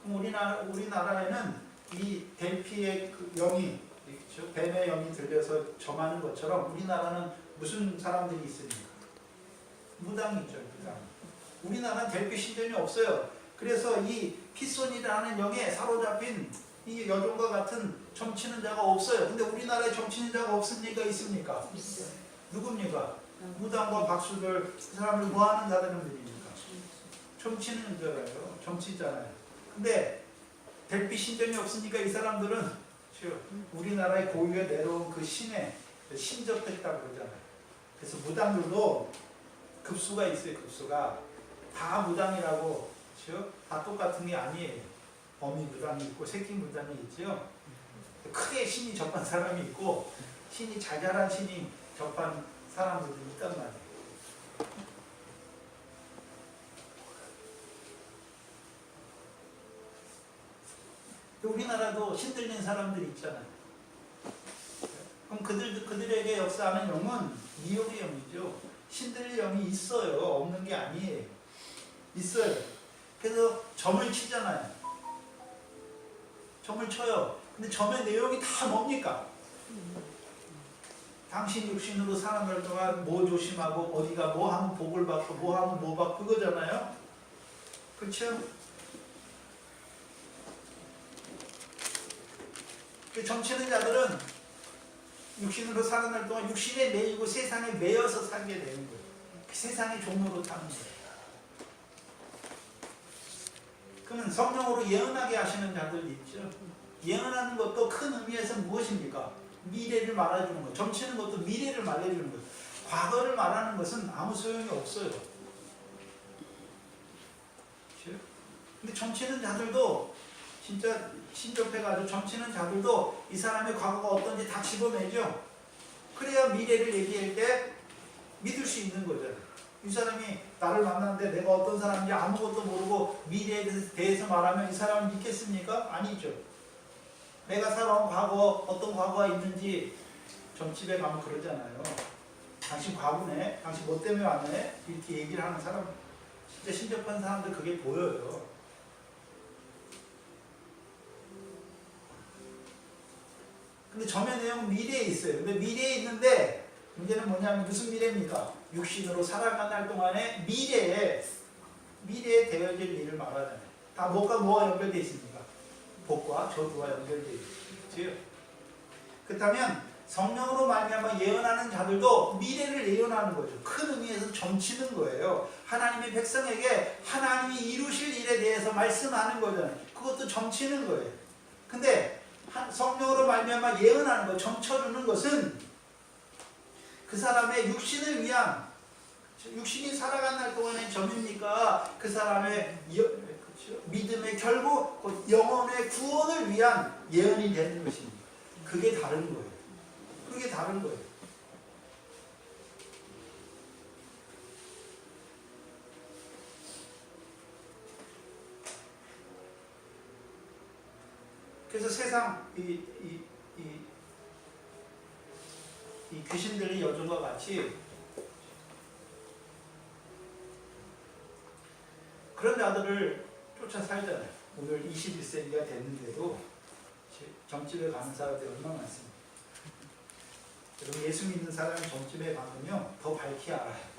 그럼 우리나라에는 이 델피의 그 영이, 그렇죠? 뱀의 영이 들려서 점하는 것처럼 우리나라는 무슨 사람들이 있습니까? 무당이죠, 무당. 우리나라는 델피 신전이 없어요. 그래서 이 피손이라는 영에 사로잡힌 이 여종과 같은 점치는 자가 없어요. 근데 우리나라에 점치는 자가 없습니까? 있습니까? 있어요. 누굽니까? 무당과 박수들, 그 사람들 뭐 하는 사람들입니까? 점치는 자가요. 점치잖아요. 근데 델피 신전이 없으니까 이 사람들은 우리나라의 고유에 내려온 그 신에 신접했다고 그러잖아요. 그래서 무당들도 급수가 있어요. 급수가 다 무당이라고, 그렇죠? 다 똑같은 게 아니에요. 어미 무당이 있고 새끼 무당이 있죠. 크게 신이 접한 사람이 있고, 신이 자잘한 신이 접한 사람들이 있단 말이에요. 우리나라도 신 들린 사람들이 있잖아요. 그럼 그들에게 역사하는 영은 미혹의 영이죠. 신 들린 영이 있어요. 없는 게 아니에요. 있어요. 그래서 점을 치잖아요. 점을 쳐요. 근데 점의 내용이 다 뭡니까? 당신 육신으로 사는 날 동안 뭐 조심하고, 어디가 뭐 하면 복을 받고, 뭐 하면 뭐 받고, 그거잖아요. 그렇죠? 점치는 자들은 육신으로 사는 날 동안 육신에 매이고 세상에 매여서 살게 되는 거예요. 세상의 종로로 사는 거예요. 그러면 성령으로 예언하게 하시는 자들이 있죠. 예언하는 것도 큰 의미에서 무엇입니까? 미래를 말해주는 것. 점치는 것도 미래를 말해주는 것. 과거를 말하는 것은 아무 소용이 없어요. 그렇죠? 근데 점치는 자들도 진짜 신접해가지고 점치는 자들도 이 사람의 과거가 어떤지 다 집어내죠. 그래야 미래를 얘기할 때 믿을 수 있는 거잖아요. 이 사람이 나를 만났는데 내가 어떤 사람인지 아무것도 모르고 미래에 대해서 말하면 이 사람은 믿겠습니까? 아니죠. 내가 살아온 과거, 어떤 과거가 있는지 점집에 가면 그러잖아요. 당신 과부네? 당신 뭐 때문에 왔네? 이렇게 얘기를 하는 사람, 진짜 신접한 사람들 그게 보여요. 근데 점의 내용은 미래에 있어요. 근데 미래에 있는데 문제는 뭐냐면 무슨 미래입니까? 육신으로 살아가는 동안에 미래에 되어질 일을 말하잖아요. 다 뭐가 뭐와 연결되어 있습니까? 복과 저주와 연결되어 있죠. 그렇다면 성령으로 말미암아 예언하는 자들도 미래를 예언하는 거죠. 큰 의미에서 점치는 거예요. 하나님의 백성에게 하나님이 이루실 일에 대해서 말씀하는 거잖아요. 그것도 점치는 거예요. 근데 성령으로 말미암아 예언하는 것, 점쳐주는 것은 그 사람의 육신을 위한, 육신이 살아간 날 동안의 점입니까? 그 사람의 믿음의 결국 곧 영혼의 구원을 위한 예언이 되는 것입니다. 그게 다른 거예요. 그게 다른 거예요. 그래서 세상 이 귀신들이 여종과 같이 그런 자들을 쫓아 살잖아요. 오늘 21세기가 됐는데도 점집에 가는 사람들이 얼마나 많습니까? 여러분 예수 믿는 사람이 점집에 가면요 더 밝히 알아요.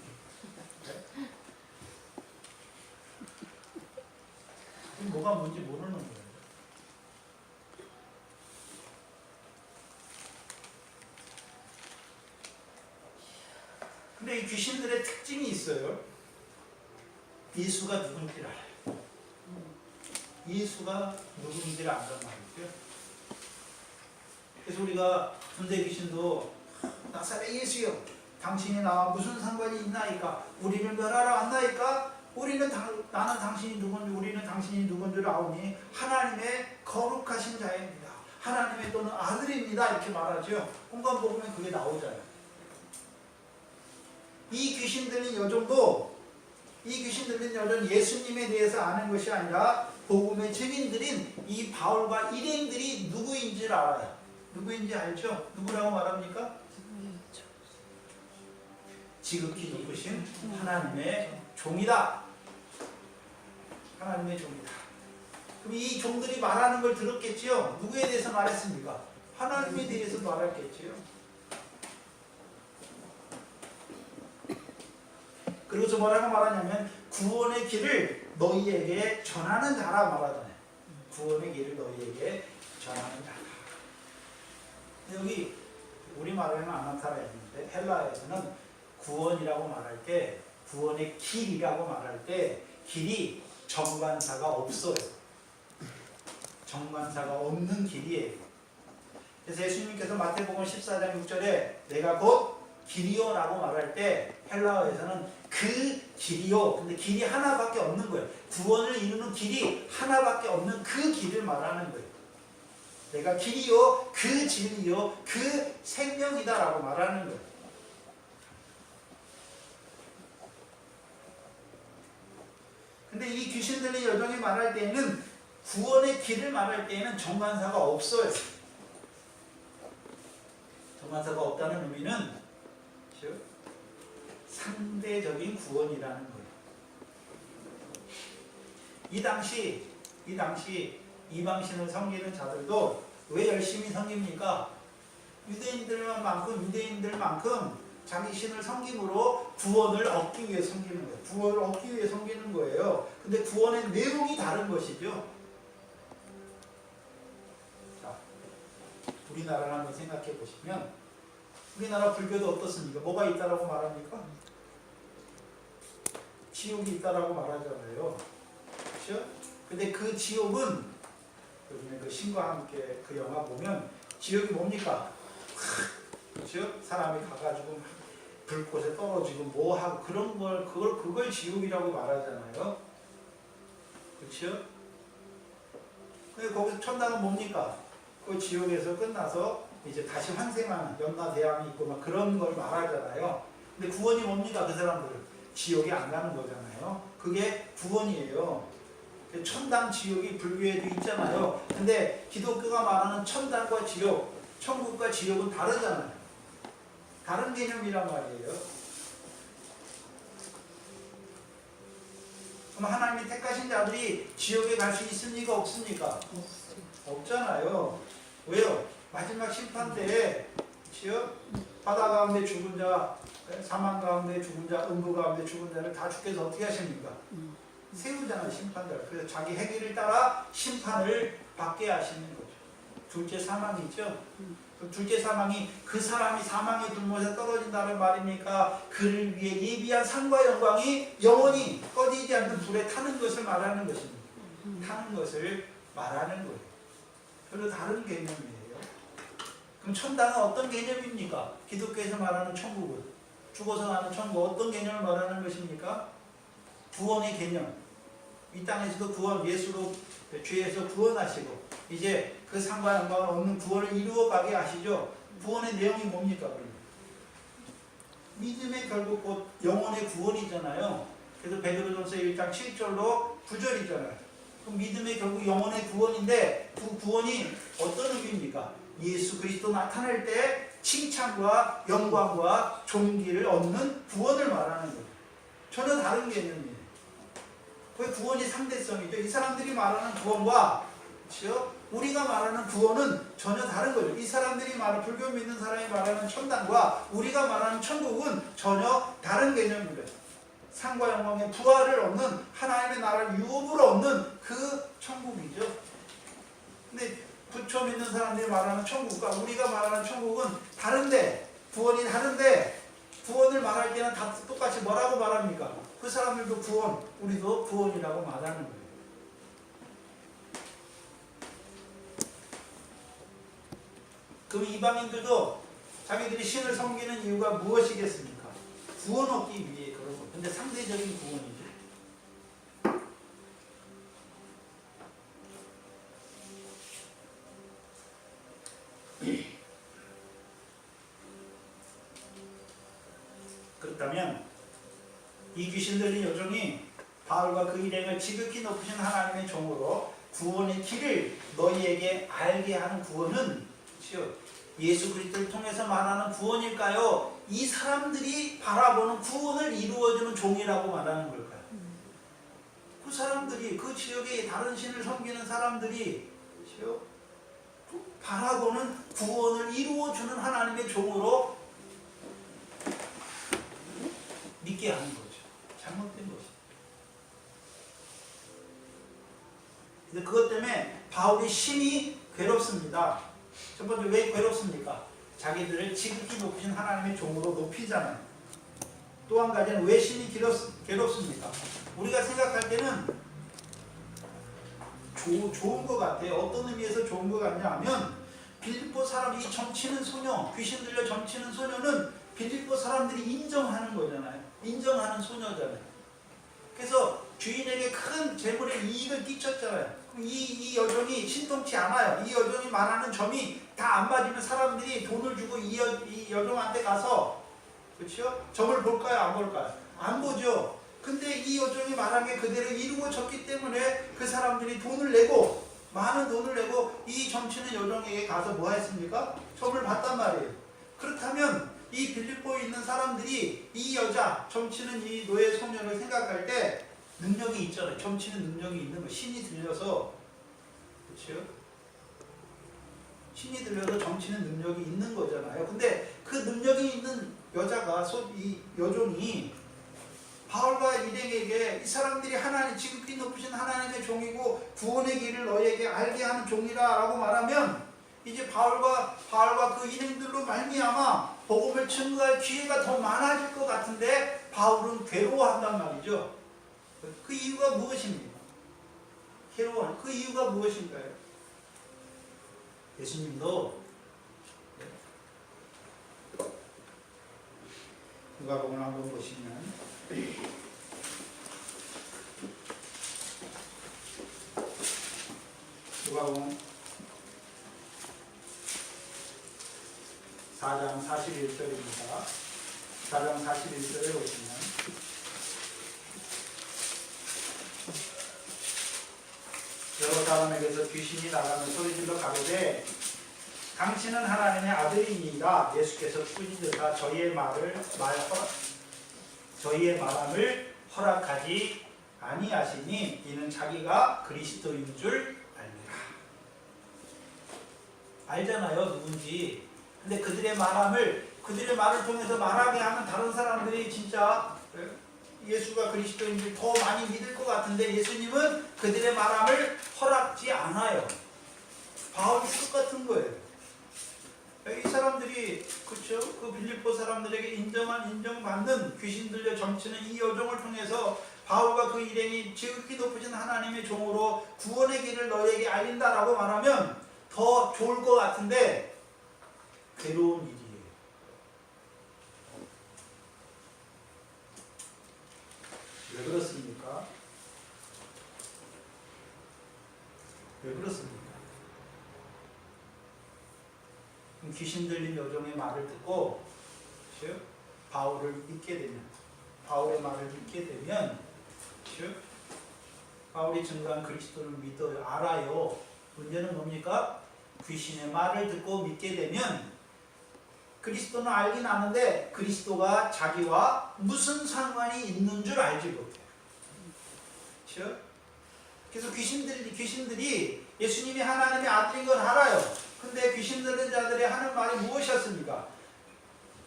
뭐가 뭔지 모르는 거예요. 근데 이 귀신들의 특징이 있어요. 예수가 누군지를 알아요. 예수가 누군지를 안단 말이죠. 그래서 우리가 군대 귀신도 나사렛 예수여 당신이 나와 무슨 상관이 있나이까? 우리를 멸하러 왔나이까? 나는 당신이 누군지 우리는 당신이 누군지를 아오니 하나님의 거룩하신 자입니다. 하나님의 또는 아들입니다. 이렇게 말하죠. 공간복음에 그게 나오잖아요. 이 귀신 들린 여종도 예수님에 대해서 아는 것이 아니라 복음의 증인들인 이 바울과 일행들이 누구인지를 알아요. 누구인지 알죠? 누구라고 말합니까? 지극히 높으신 하나님의 종이다. 하나님의 종이다. 그럼 이 종들이 말하는 걸 들었겠지요? 누구에 대해서 말했습니까? 하나님에 대해서 말했겠지요? 그리고서 뭐라고 말하냐면 구원의 길을 너희에게 전하는 자라 말하잖아요. 구원의 길을 너희에게 전하는 자라. 여기 우리말에는 아나타라 했는데 헬라에서는 구원이라고 말할 때 구원의 길이라고 말할 때 길이 정관사가 없어요. 정관사가 없는 길이에요. 그래서 예수님께서 마태복음 14장 6절에 내가 곧 길이요 라고 말할 때 헬라어에서는 그 길이요. 근데 길이 하나밖에 없는 거예요. 구원을 이루는 길이 하나밖에 없는 그 길을 말하는 거예요. 내가 길이요, 그 진리요, 그 생명이다 라고 말하는 거예요. 근데 이 귀신 들린 여종이 말할 때에는 구원의 길을 말할 때에는 정관사가 없어요. 정관사가 없다는 의미는 상대적인 구원이라는 거예요. 이 당시 이방신을 섬기는 자들도 왜 열심히 섬깁니까? 유대인들만큼 자기 신을 섬김으로 구원을 얻기 위해 섬기는 거예요. 구원을 얻기 위해 섬기는 거예요. 근데 구원의 내용이 다른 것이죠. 자, 우리나라를 한번 생각해 보시면 우리나라 불교도 어떻습니까? 뭐가 있다라고 말합니까? 지옥이 있다라고 말하잖아요. 그렇죠? 근데 그 지옥은 요즘에 그 신과 함께 그 영화 보면 지옥이 뭡니까? 그렇죠? 사람이 가가지고 불꽃에 떨어지고 뭐 하고 그런 그걸 지옥이라고 말하잖아요. 그렇죠? 근데 거기서 천당은 뭡니까? 그 지옥에서 끝나서 이제 다시 환생하는 염라대왕이 있고 막 그런 걸 말하잖아요. 근데 구원이 뭡니까? 그 사람들은 지옥에 안 가는 거잖아요. 그게 구원이에요. 천당, 지옥이 불교에도 있잖아요. 근데 기독교가 말하는 천당과 지옥, 천국과 지옥은 다르잖아요. 다른 개념이란 말이에요. 그럼 하나님이 택하신 자들이 지옥에 갈 수 있습니까? 없습니까? 없잖아요. 왜요? 마지막 심판 때에 바다 가운데 죽은 자, 사망 가운데 죽은 자, 음부 가운데 죽은 자를 다 주께서 어떻게 하십니까? 세우잖아요. 심판자를. 그래서 자기 행위를 따라 심판을 받게 하시는 거죠. 둘째 사망이 있죠. 둘째 사망이 그 사람이 사망의 불못에 떨어진다는 말입니까? 그를 위해 예비한 상과 영광이 영원히 꺼지지 않는 불에 타는 것을 말하는 것입니다. 타는 것을 말하는 거예요. 별로 다른 개념이에요. 그럼 천당은 어떤 개념입니까? 기독교에서 말하는 천국은 죽어서 가는 천국 어떤 개념을 말하는 것입니까? 구원의 개념. 이 땅에서도 구원, 예수로 죄에서 구원하시고 이제 그 상과 영광을 얻는 구원을 이루어가게 하시죠. 구원의 내용이 뭡니까? 믿음의 결국 곧 영혼의 구원이잖아요. 그래서 베드로전서 1장 7절로 9절이잖아요. 그럼 믿음의 결국 영혼의 구원인데 그 구원이 어떤 의미입니까? 예수 그리스도 나타날 때 칭찬과 영광과 존귀를 얻는 구원을 말하는 거예요. 전혀 다른 개념이에요. 그 구원이 상대성이죠. 이 사람들이 말하는 구원과 그렇죠? 우리가 말하는 구원은 전혀 다른 거죠. 이 사람들이 말하는 불교 믿는 사람이 말하는 천당과 우리가 말하는 천국은 전혀 다른 개념입니다. 상과 영광의 부활을 얻는 하나님의 나라를 유업으로 얻는 그 천국이죠. 근데 부처 믿는 사람들이 말하는 천국과 우리가 말하는 천국은 다른데 구원이 다른데 구원을 말할 때는 다 똑같이 뭐라고 말합니까? 그 사람들도 구원, 우리도 구원이라고 말하는 거예요. 그럼 이방인들도 자기들이 신을 섬기는 이유가 무엇이겠습니까? 구원 얻기 위해 그런 거예요. 근데 상대적인 구원이죠. 그렇다면 이 귀신 들린 여종이 바울과 그 일행을 지극히 높으신 하나님의 종으로 구원의 길을 너희에게 알게 하는 구원은 예수 그리스도를 통해서 말하는 구원일까요? 이 사람들이 바라보는 구원을 이루어주는 종이라고 말하는 걸까요? 그 사람들이 그 지역에 다른 신을 섬기는 사람들이 바라보는 구원을 이루어주는 하나님의 종으로 믿게 하는 거죠. 잘못된 거죠. 근데 그것 때문에 바울이 심히 괴롭습니다. 첫 번째 왜 괴롭습니까? 자기들을 지극히 높이신 하나님의 종으로 높이잖아요. 또 한 가지는 왜 심히 괴롭습니까? 우리가 생각할 때는 좋은 것 같아요. 어떤 의미에서 좋은 것 같냐 하면 빌립보 사람이 이 점치는 소녀, 귀신 들려 점치는 소녀는 빌립보 사람들이 인정하는 거잖아요. 인정하는 소녀잖아요. 그래서 주인에게 큰 재물의 이익을 끼쳤잖아요. 이 여종이 신통치 않아요. 이 여종이 말하는 점이 다 안 맞으면 사람들이 돈을 주고 이 여종한테 가서 그렇죠? 점을 볼까요? 안 볼까요? 안 보죠. 근데 이 여종이 말한 게 그대로 이루어졌기 때문에 그 사람들이 돈을 내고 많은 돈을 내고 이 점치는 여종에게 가서 뭐 했습니까? 점을 봤단 말이에요. 그렇다면 이 빌립보에 있는 사람들이 이 여자 점치는 이 노예 소녀를 생각할 때 능력이 있잖아요. 점치는 능력이 있는 거. 신이 들려서 그렇죠? 신이 들려서 점치는 능력이 있는 거잖아요. 근데 그 능력이 있는 여자가 이 여종이 바울과 일행에게 이 사람들이 하나님 지극히 높으신 하나님의 종이고 구원의 길을 너희에게 알게 하는 종이라라고 말하면 이제 바울과 그 일행들로 말미암아 복음을 증거할 기회가 더 많아질 것 같은데 바울은 괴로워한단 말이죠. 그 이유가 무엇입니까? 괴로워하는 그 이유가 무엇인가요? 예수님도 누가복음 한번 보시면 누가복음 4장 41절입니다. 4장 41절에 보시면 여러 사람에게서 귀신이 나가는 소리질러 가로되 당신은 하나님의 아들이니이다. 예수께서 꾸짖으사 저희의 말함을 허락하지 아니하시니 이는 자기가 그리스도인 줄 알미라. 알잖아요, 누군지. 근데 그들의 말을 통해서 말하게 하면 다른 사람들이 진짜 예수가 그리스도인지 더 많이 믿을 것 같은데 예수님은 그들의 말함을 허락지 않아요. 바울이 똑같은 거예요. 이 사람들이 그렇죠? 그 빌립보 사람들에게 인정받는 귀신 들려 점치는 이 여종을 통해서 바울과 그 일행이 지극히 높으신 하나님의 종으로 구원의 길을 너희에게 알린다라고 말하면 더 좋을 것 같은데 괴로운 일이에요. 왜 그렇습니까? 귀신 들린 여종의 말을 듣고 즉 바울을 믿게 되면 바울의 말을 믿게 되면 즉 바울이 증거한 그리스도를 믿어요. 알아요. 문제는 뭡니까? 귀신의 말을 듣고 믿게 되면 그리스도는 알긴 아는데 그리스도가 자기와 무슨 상관이 있는 줄 알지 못해요. 그렇죠? 그래서 귀신들이 예수님이 하나님의 아들인 걸 알아요. 근데 귀신 들린 자들이 하는 말이 무엇이었습니까?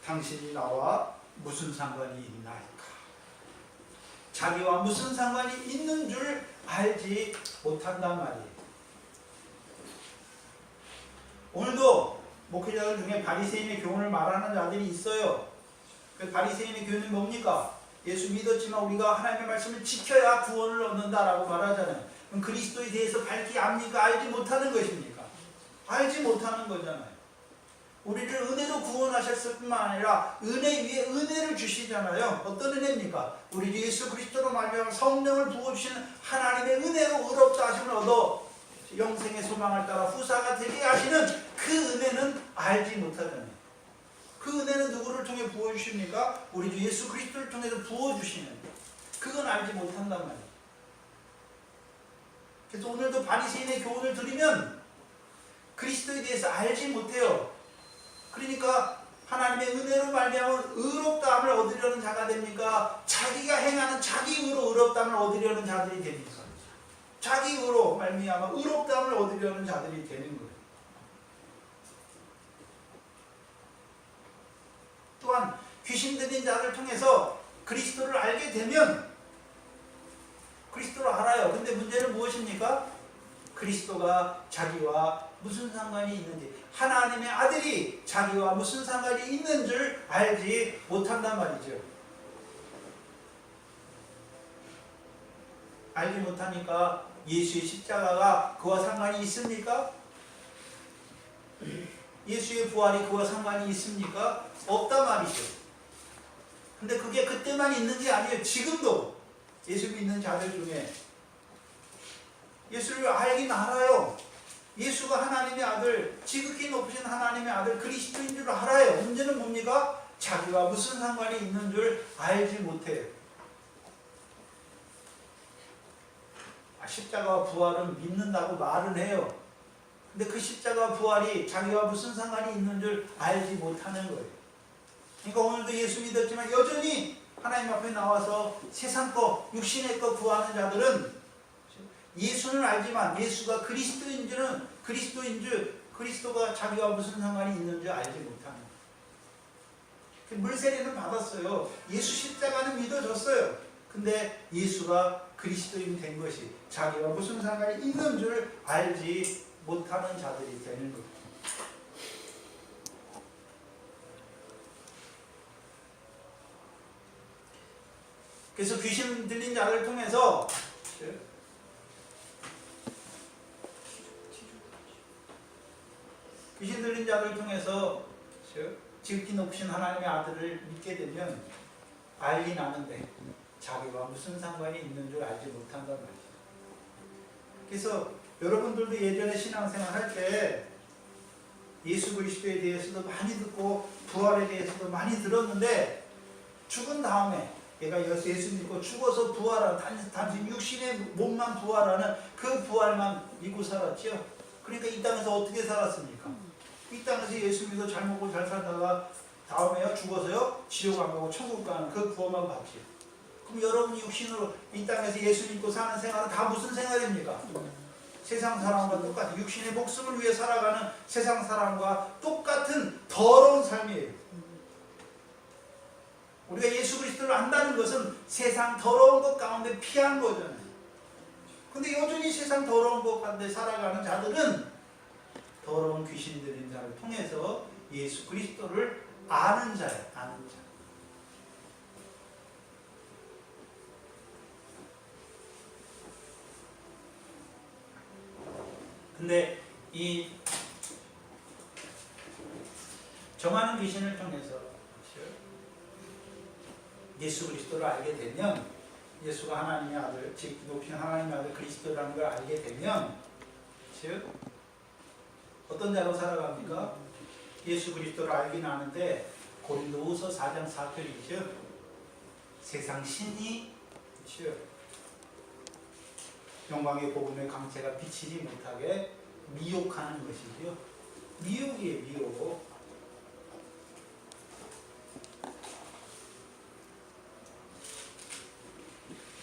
당신이 나와 무슨 상관이 있나이까? 자기와 무슨 상관이 있는 줄 알지 못한단 말이에요. 오늘도 목회자들 중에 바리새인의 교훈을 말하는 자들이 있어요. 그 바리새인의 교훈은 뭡니까? 예수 믿었지만 우리가 하나님의 말씀을 지켜야 구원을 얻는다라고 말하잖아요. 그럼 그리스도에 대해서 밝히 압니까? 알지 못하는 것입니까? 알지 못하는 거잖아요. 우리를 은혜로 구원하셨을 뿐만 아니라 은혜 위에 은혜를 주시잖아요. 어떤 은혜입니까? 우리 예수 그리스도로 말미암아 성령을 부어주시는 하나님의 은혜로 의롭다 하심을 얻어 영생의 소망을 따라 후사가 되게 하시는 그 은혜는 알지 못하잖아요. 그 은혜는 누구를 통해 부어주십니까? 우리 주 예수 그리스도를 통해서 부어주시는, 그건 알지 못한단 말이에요. 그래서 오늘도 바리새인의 교훈을 들으면 그리스도에 대해서 알지 못해요. 그러니까 하나님의 은혜로 말미암아 의롭다함을 얻으려는 자가 됩니까? 자기가 행하는 자기 의로 의롭다함을 얻으려는 자들이 됩니까? 자기 의로 말미암아 의롭다함을 얻으려는 자들이 되는 거예요. 또한 귀신 들린 자를 통해서 그리스도를 알게 되면 그리스도를 알아요. 근데 문제는 무엇입니까? 그리스도가 자기와 무슨 상관이 있는지, 하나님의 아들이 자기와 무슨 상관이 있는 줄 알지 못한단 말이죠. 알지 못하니까 예수의 십자가가 그와 상관이 있습니까? 예수의 부활이 그와 상관이 있습니까? 없단 말이죠. 근데 그게 그때만 있는 게 아니에요. 지금도 예수 믿는 자들 중에 예수를 알긴 알아요. 예수가 하나님의 아들, 지극히 높으신 하나님의 아들 그리스도인 줄 알아요. 문제는 뭡니까? 자기와 무슨 상관이 있는 줄 알지 못해요. 십자가와 부활은 믿는다고 말은 해요. 근데 그 십자가와 부활이 자기와 무슨 상관이 있는 줄 알지 못하는 거예요. 그러니까 오늘도 예수 믿었지만 여전히 하나님 앞에 나와서 세상 거, 육신의 거 구하는 자들은 예수는 알지만 예수가 그리스도인 줄, 그리스도가 자기와 무슨 상관이 있는 줄 알지 못하는 거예요. 물세례는 받았어요. 예수 십자가는 믿어졌어요. 근데 예수가 그리스도인 된 것이 자기와 무슨 상관이 있는 줄 알지 못하는 자들이 되는 거예요. 그래서 귀신 들린 자를 통해서 지극히 높으신 하나님의 아들을 믿게 되면 알긴 아는데 자기와 무슨 상관이 있는 줄 알지 못한단 말이죠. 그래서 여러분들도 예전에 신앙생활 할 때 예수 그리스도에 대해서도 많이 듣고 부활에 대해서도 많이 들었는데 죽은 다음에 얘가 예수 믿고 죽어서 부활하는, 단지 육신의 몸만 부활하는 그 부활만 믿고 살았죠. 그러니까 이 땅에서 어떻게 살았습니까? 이 땅에서 예수 믿어 잘 먹고 잘 살다가 다음에요 죽어서요 지옥 안 가고 천국 가는 그 구원만 받지. 그럼 여러분이 육신으로 이 땅에서 예수 믿고 사는 생활은 다 무슨 생활입니까? 세상 사람과 똑같은, 육신의 목숨을 위해 살아가는 세상 사람과 똑같은 더러운 삶이에요. 우리가 예수 그리스도를 안다는 것은 세상 더러운 것 가운데 피한 거잖아요. 근데 여전히 세상 더러운 것 가운데 살아가는 자들은 더러운 귀신 들린 자를 통해서 예수 그리스도를 아는 자예요. 아는 자. 근데 이 정하는 귀신을 통해서 예수 그리스도를 알게 되면, 예수가 하나님의 아들, 즉 높인 하나님의 아들 그리스도라는 걸 알게 되면 즉 어떤 자로 살아갑니까? 예수 그리스도를 알긴 아는데 고린도후서 4장 4절이죠. 세상 신이 그렇죠. 영광의 복음의 강체가 비치지 못하게 미혹하는 것이죠. 미혹이에요, 미혹.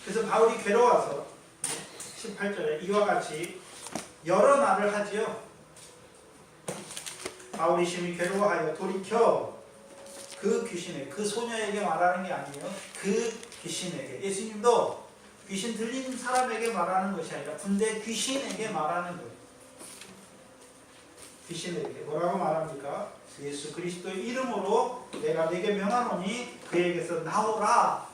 그래서 바울이 괴로워서 18절에 이와 같이 여러 날을 하지요. 바울이 심히 괴로워하여 돌이켜 그 귀신에, 그 소녀에게 말하는 게 아니에요. 그 귀신에게. 예수님도 귀신 들린 사람에게 말하는 것이 아니라 군대 귀신에게 말하는 거예요. 귀신에게 뭐라고 말합니까? 예수 그리스도의 이름으로 내가 네게 명하노니 그에게서 나오라.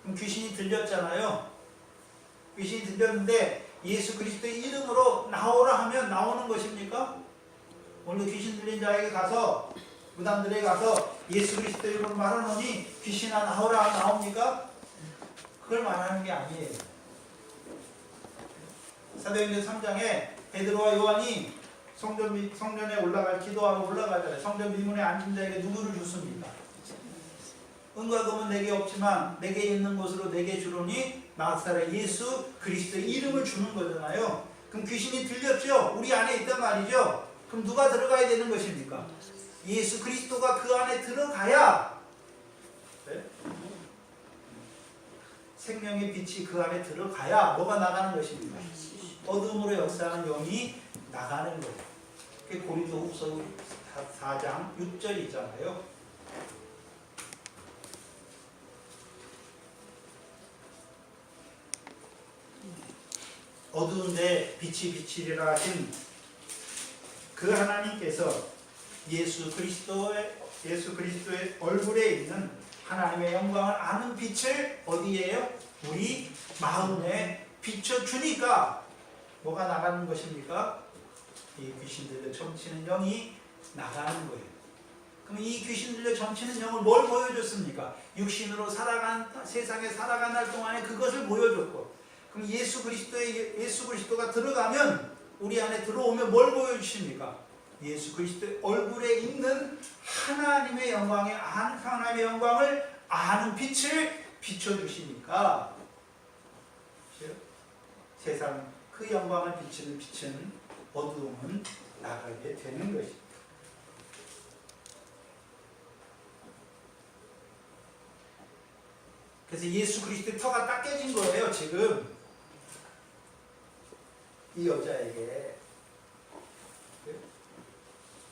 그럼 귀신이 들렸잖아요. 귀신이 들렸는데 예수 그리스도의 이름으로 나오라 하면 나오는 것입니까? 오늘 귀신 들린 자에게 가서 무당들에게 가서 예수 그리스도의 이름으로 말하노니 귀신아 나오라 나옵니까? 그걸 말하는 게 아니에요. 사도행전 3장에 베드로와 요한이 성전에 올라갈 기도하러 올라가잖아요. 성전 미문에 앉은 자에게 누구를 줬습니까? 은과 금은 내게 없지만 내게 있는 곳으로 내게 주노니 나사렛 예수 그리스도의 이름을 주는 거잖아요. 그럼 귀신이 들렸죠? 우리 안에 있단 말이죠. 그럼 누가 들어가야 되는 것입니까? 예수 그리스도가 그 안에 들어가야 네? 생명의 빛이 그 안에 들어가야 뭐가 나가는 것입니까? 어둠으로 역사하는 영이 나가는 거예요. 그게 고린도후서 4장 6절이잖아요. 어두운데 빛이 비치리라 하신 그 하나님께서 예수 그리스도의 얼굴에 있는 하나님의 영광을 아는 빛을 어디에요? 우리 마음에 비춰주니까 뭐가 나가는 것입니까? 이 귀신 들려 점치는 영이 나가는 거예요. 그럼 이 귀신 들려 점치는 영을 뭘 보여줬습니까? 육신으로 세상에 살아간 날 동안에 그것을 보여줬고, 그럼 예수 그리스도가 들어가면, 우리 안에 들어오면 뭘 보여주십니까? 예수 그리스도의 얼굴에 있는 하나님의 영광을 아는 빛을 비춰주시니까 세상 그 영광을 비치는 빛은 어두움은 나가게 되는 것입니다. 그래서 예수 그리스도의 터가 딱 깨진 거예요. 지금 이 여자에게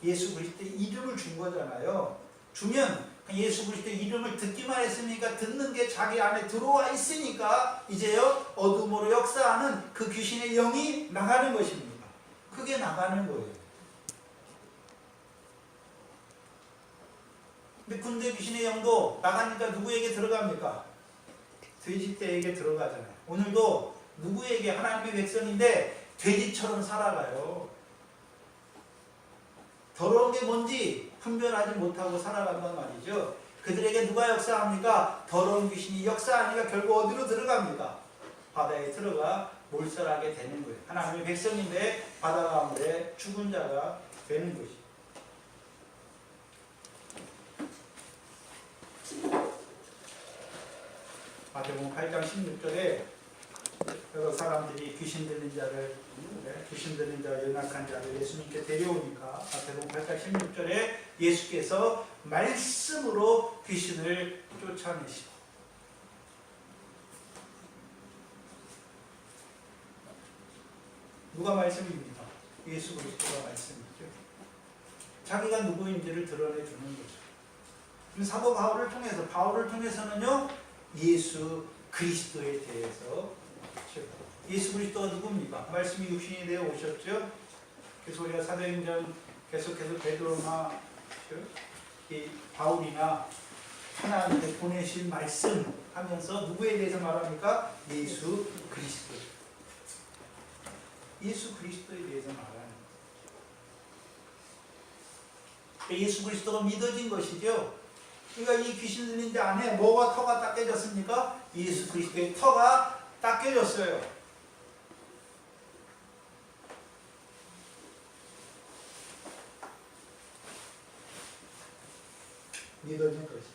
예수 그리스도의 이름을 준 거잖아요. 주면 예수 그리스도의 이름을 듣기만 했으니까 듣는 게 자기 안에 들어와 있으니까 이제요 어둠으로 역사하는 그 귀신의 영이 나가는 것입니다. 그게 나가는 거예요. 근데 군대 귀신의 영도 나가니까 누구에게 들어갑니까? 돼지떼에게 들어가잖아요. 오늘도 누구에게, 하나님의 백성인데 돼지처럼 살아가요. 더러운 게 뭔지 분별하지 못하고 살아간단 말이죠. 그들에게 누가 역사합니까? 더러운 귀신이 역사하니까 결국 어디로 들어갑니까? 바다에 들어가 몰살하게 되는 거예요. 하나님의 백성인데 바다 가운데 죽은 자가 되는 것이죠. 마태복음 8장 16절에 여러 사람들이 귀신 들린 자, 연약한 자를 예수님께 데려오니까 마태복음 8장 16절에 예수께서 말씀으로 귀신을 쫓아내시고, 누가 말씀입니까? 예수 그리스도가 말씀이죠. 자기가 누구인지를 드러내주는 거죠. 사도 바울을 통해서는요 예수 그리스도에 대해서, 예수 그리스도가 누굽니까? 말씀이 육신이 되어 오셨죠. 그래서 우리가 사도행전 계속해서 베드로나 이 바울이나 하나님의 보내신 말씀 하면서 누구에 대해서 말합니까? 예수 그리스도. 예수 그리스도에 대해서 말하는 거예요. 예수 그리스도가 믿어진 것이죠. 그러니까 이 귀신 들린 자 안에 뭐가 터가 딱 깨졌습니까? 예수 그리스도의 터가 딱 깨졌어요. 믿어진 것이.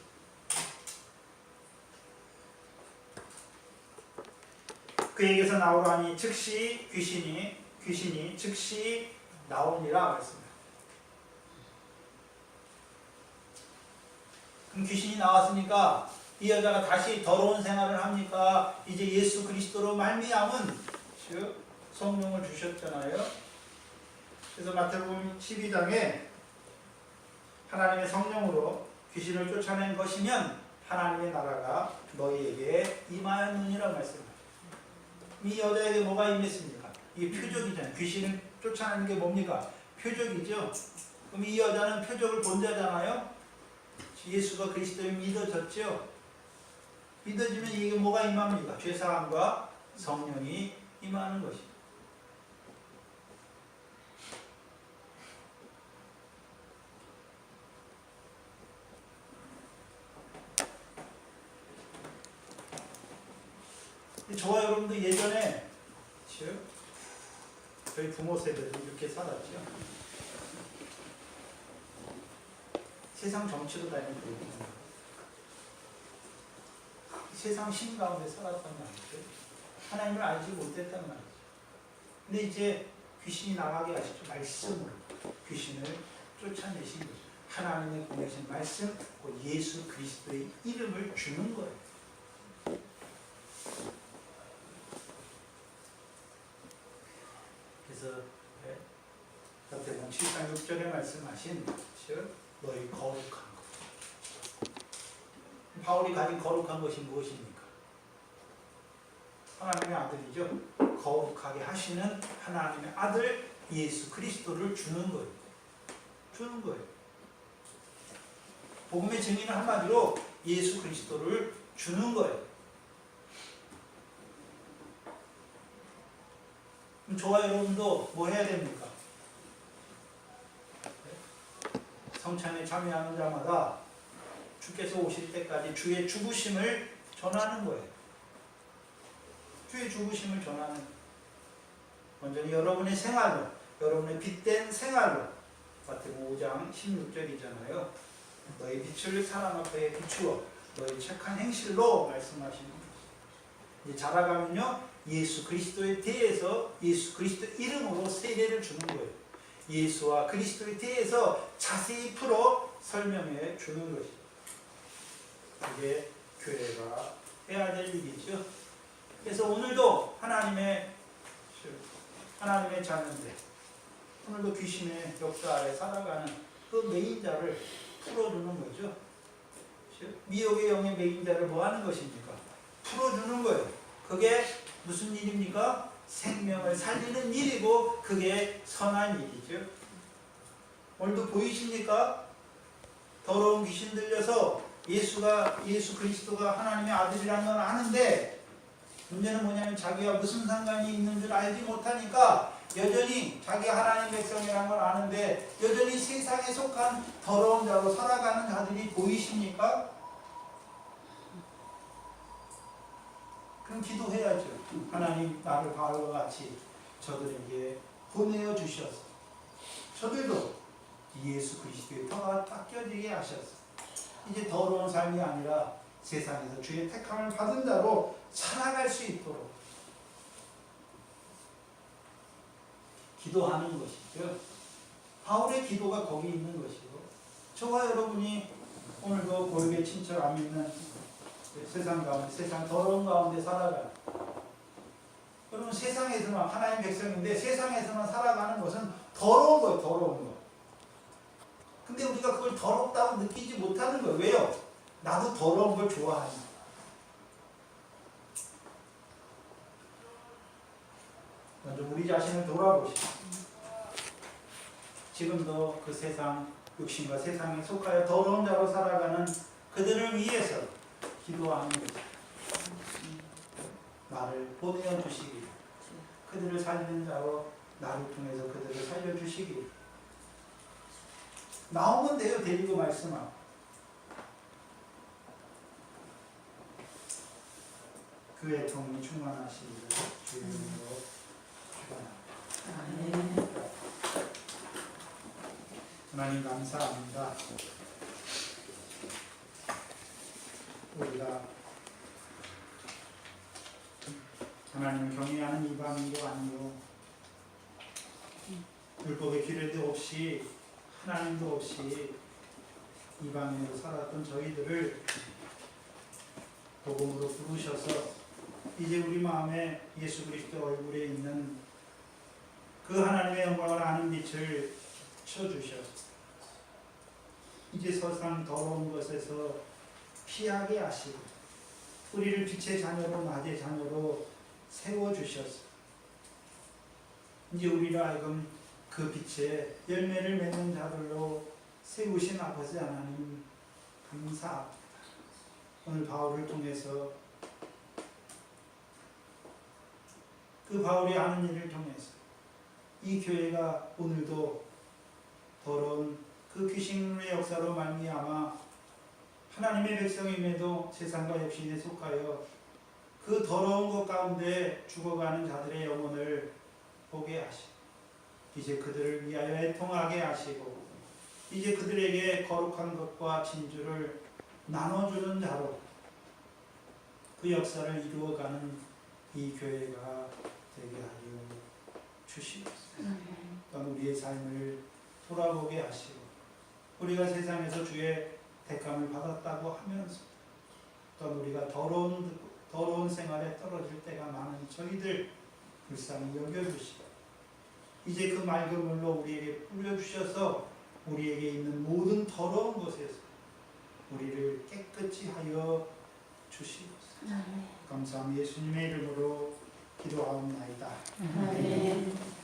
그에게서 나오라니 즉시 귀신이 즉시 나오니라 말씀입니다. 그럼 귀신이 나왔으니까 이 여자가 다시 더러운 생활을 합니까? 이제 예수 그리스도로 말미암은 즉 성령을 주셨잖아요. 그래서 마태복음 12장에 하나님의 성령으로 귀신을 쫓아낸 것이면 하나님의 나라가 너희에게 임하였느니라 말씀합니다. 이 여자에게 뭐가 임했습니까? 이게 표적이잖아요. 귀신을 쫓아내는 게 뭡니까? 표적이죠. 그럼 이 여자는 표적을 본 자잖아요. 예수가 그리스도를 믿어졌죠. 믿어지면 이게 뭐가 임합니까? 죄사함과 성령이 임하는 것입니다. 저와 여러분도 예전에 저희 부모 세대도 이렇게 살았죠. 세상 정치로 다니는 분입니다. 세상 신 가운데 살았단 말이죠. 하나님을 알지 못했단 말이죠. 근데 이제 귀신이 나가게 하시죠. 말씀으로 귀신을 쫓아내신 거죠. 하나님의 보내신 말씀, 그 예수 그리스도의 이름을 주는 거예요. 그래서 마태복음 7장 6절에 말씀하신 너희 거룩한 것. 바울이 가진 거룩한 것이 무엇입니까? 하나님의 아들이죠. 거룩하게 하시는 하나님의 아들 예수 그리스도를 주는 거예요. 주는 거예요. 복음의 증인은 한마디로 예수 그리스도를 주는 거예요. 그럼 저와 여러분도 뭐 해야 됩니까? 성찬에 참여하는 자마다 주께서 오실 때까지 주의 죽으심을 전하는 거예요. 주의 죽으심을 전하는 거예요. 완전히 여러분의 생활로, 여러분의 빛된 생활로. 마태복음 5장 16절이잖아요. 너희 빛을 사람 앞에 비추어 너희 착한 행실로 말씀하시는 거예요. 이제 자라가면요 예수 그리스도에 대해서 예수 그리스도 이름으로 세례를 주는 거예요. 예수와 그리스도에 대해서 자세히 풀어 설명해 주는 것이죠. 그게 교회가 해야 될 일이죠. 그래서 오늘도 하나님의 자녀인데 오늘도 귀신의 역사 아래 살아가는 그 매인자를 풀어주는 거죠. 미혹의 영의 매인자를 뭐 하는 것입니까? 풀어주는 거예요. 그게 무슨 일입니까? 생명을 살리는 일이고 그게 선한 일이죠. 오늘도 보이십니까? 더러운 귀신 들려서 예수 그리스도가 하나님의 아들이라는 건 아는데 문제는 뭐냐면 자기가 무슨 상관이 있는 줄 알지 못하니까 여전히 자기가 하나님 백성이라는 걸 아는데 여전히 세상에 속한 더러운 자로 살아가는 자들이 보이십니까? 그럼 기도해야죠. 하나님 나를 바울과 같이 저들에게 보내어 주셔서 저들도 예수 그리스도의 터가 딱 껴지게 하셔서 이제 더러운 삶이 아니라 세상에서 주의 택함을 받은 자로 살아갈 수 있도록 기도하는 것이죠. 바울의 기도가 거기 있는 것이고 저와 여러분이 오늘도 고르게 친척 안 믿는 세상 가운데 세상 더러운 가운데 살아가요. 여러분 세상에서만 하나님 백성인데 세상에서만 살아가는 것은 더러운 거예요. 더러운 거. 근데 우리가 그걸 더럽다고 느끼지 못하는 거예요. 왜요? 나도 더러운 걸 좋아하니까. 먼저 우리 자신을 돌아보시고 지금도 그 세상 욕심과 세상에 속하여 더러운 자로 살아가는 그들을 위해서 기도하는 거죠. 나를 보내어 주시기, 그들을 살리는 자로 나를 통해서 그들을 살려주시기. 나오면 돼요. 데리고 말씀하고. 그 애통이 충만하시기를 주의 이름으로 축원합니다. 하나님 감사합니다. 우리가 하나님을 경외하는 이방인도 아니요 율법의 규례도 없이 하나님도 없이 이방인으로 살았던 저희들을 복음으로 부르셔서 이제 우리 마음에 예수 그리스도 얼굴에 있는 그 하나님의 영광을 아는 빛을 쳐주셔서 이제 세상 더러운 것에서 피하게 하시고 우리를 빛의 자녀로 낮의 자녀로 세워주셔서 이제 우리를 하여금 그 빛에 열매를 맺는 자들로 세우신 아버지 하나님 감사합니다. 오늘 바울을 통해서 그 바울이 하는 일을 통해서 이 교회가 오늘도 더러운 그 귀신의 역사로 말미암아 하나님의 백성임에도 세상과 역신에 속하여 그 더러운 것 가운데 죽어가는 자들의 영혼을 보게 하시고 이제 그들을 위하여 애통하게 하시고 이제 그들에게 거룩한 것과 진주를 나눠주는 자로 그 역사를 이루어가는 이 교회가 되게 하여 주시옵소서. 또한 우리의 삶을 돌아보게 하시고 우리가 세상에서 주의 택함을 받았다고 하면서 또한 우리가 더러운 생활에 떨어질 때가 많은 저희들 불쌍히 여겨주시고 이제 그 맑은 물로 우리에게 뿌려주셔서 우리에게 있는 모든 더러운 것에서 우리를 깨끗이 하여 주시옵소서. 감사합니다. 예수님의 이름으로 기도하옵나이다. 아멘.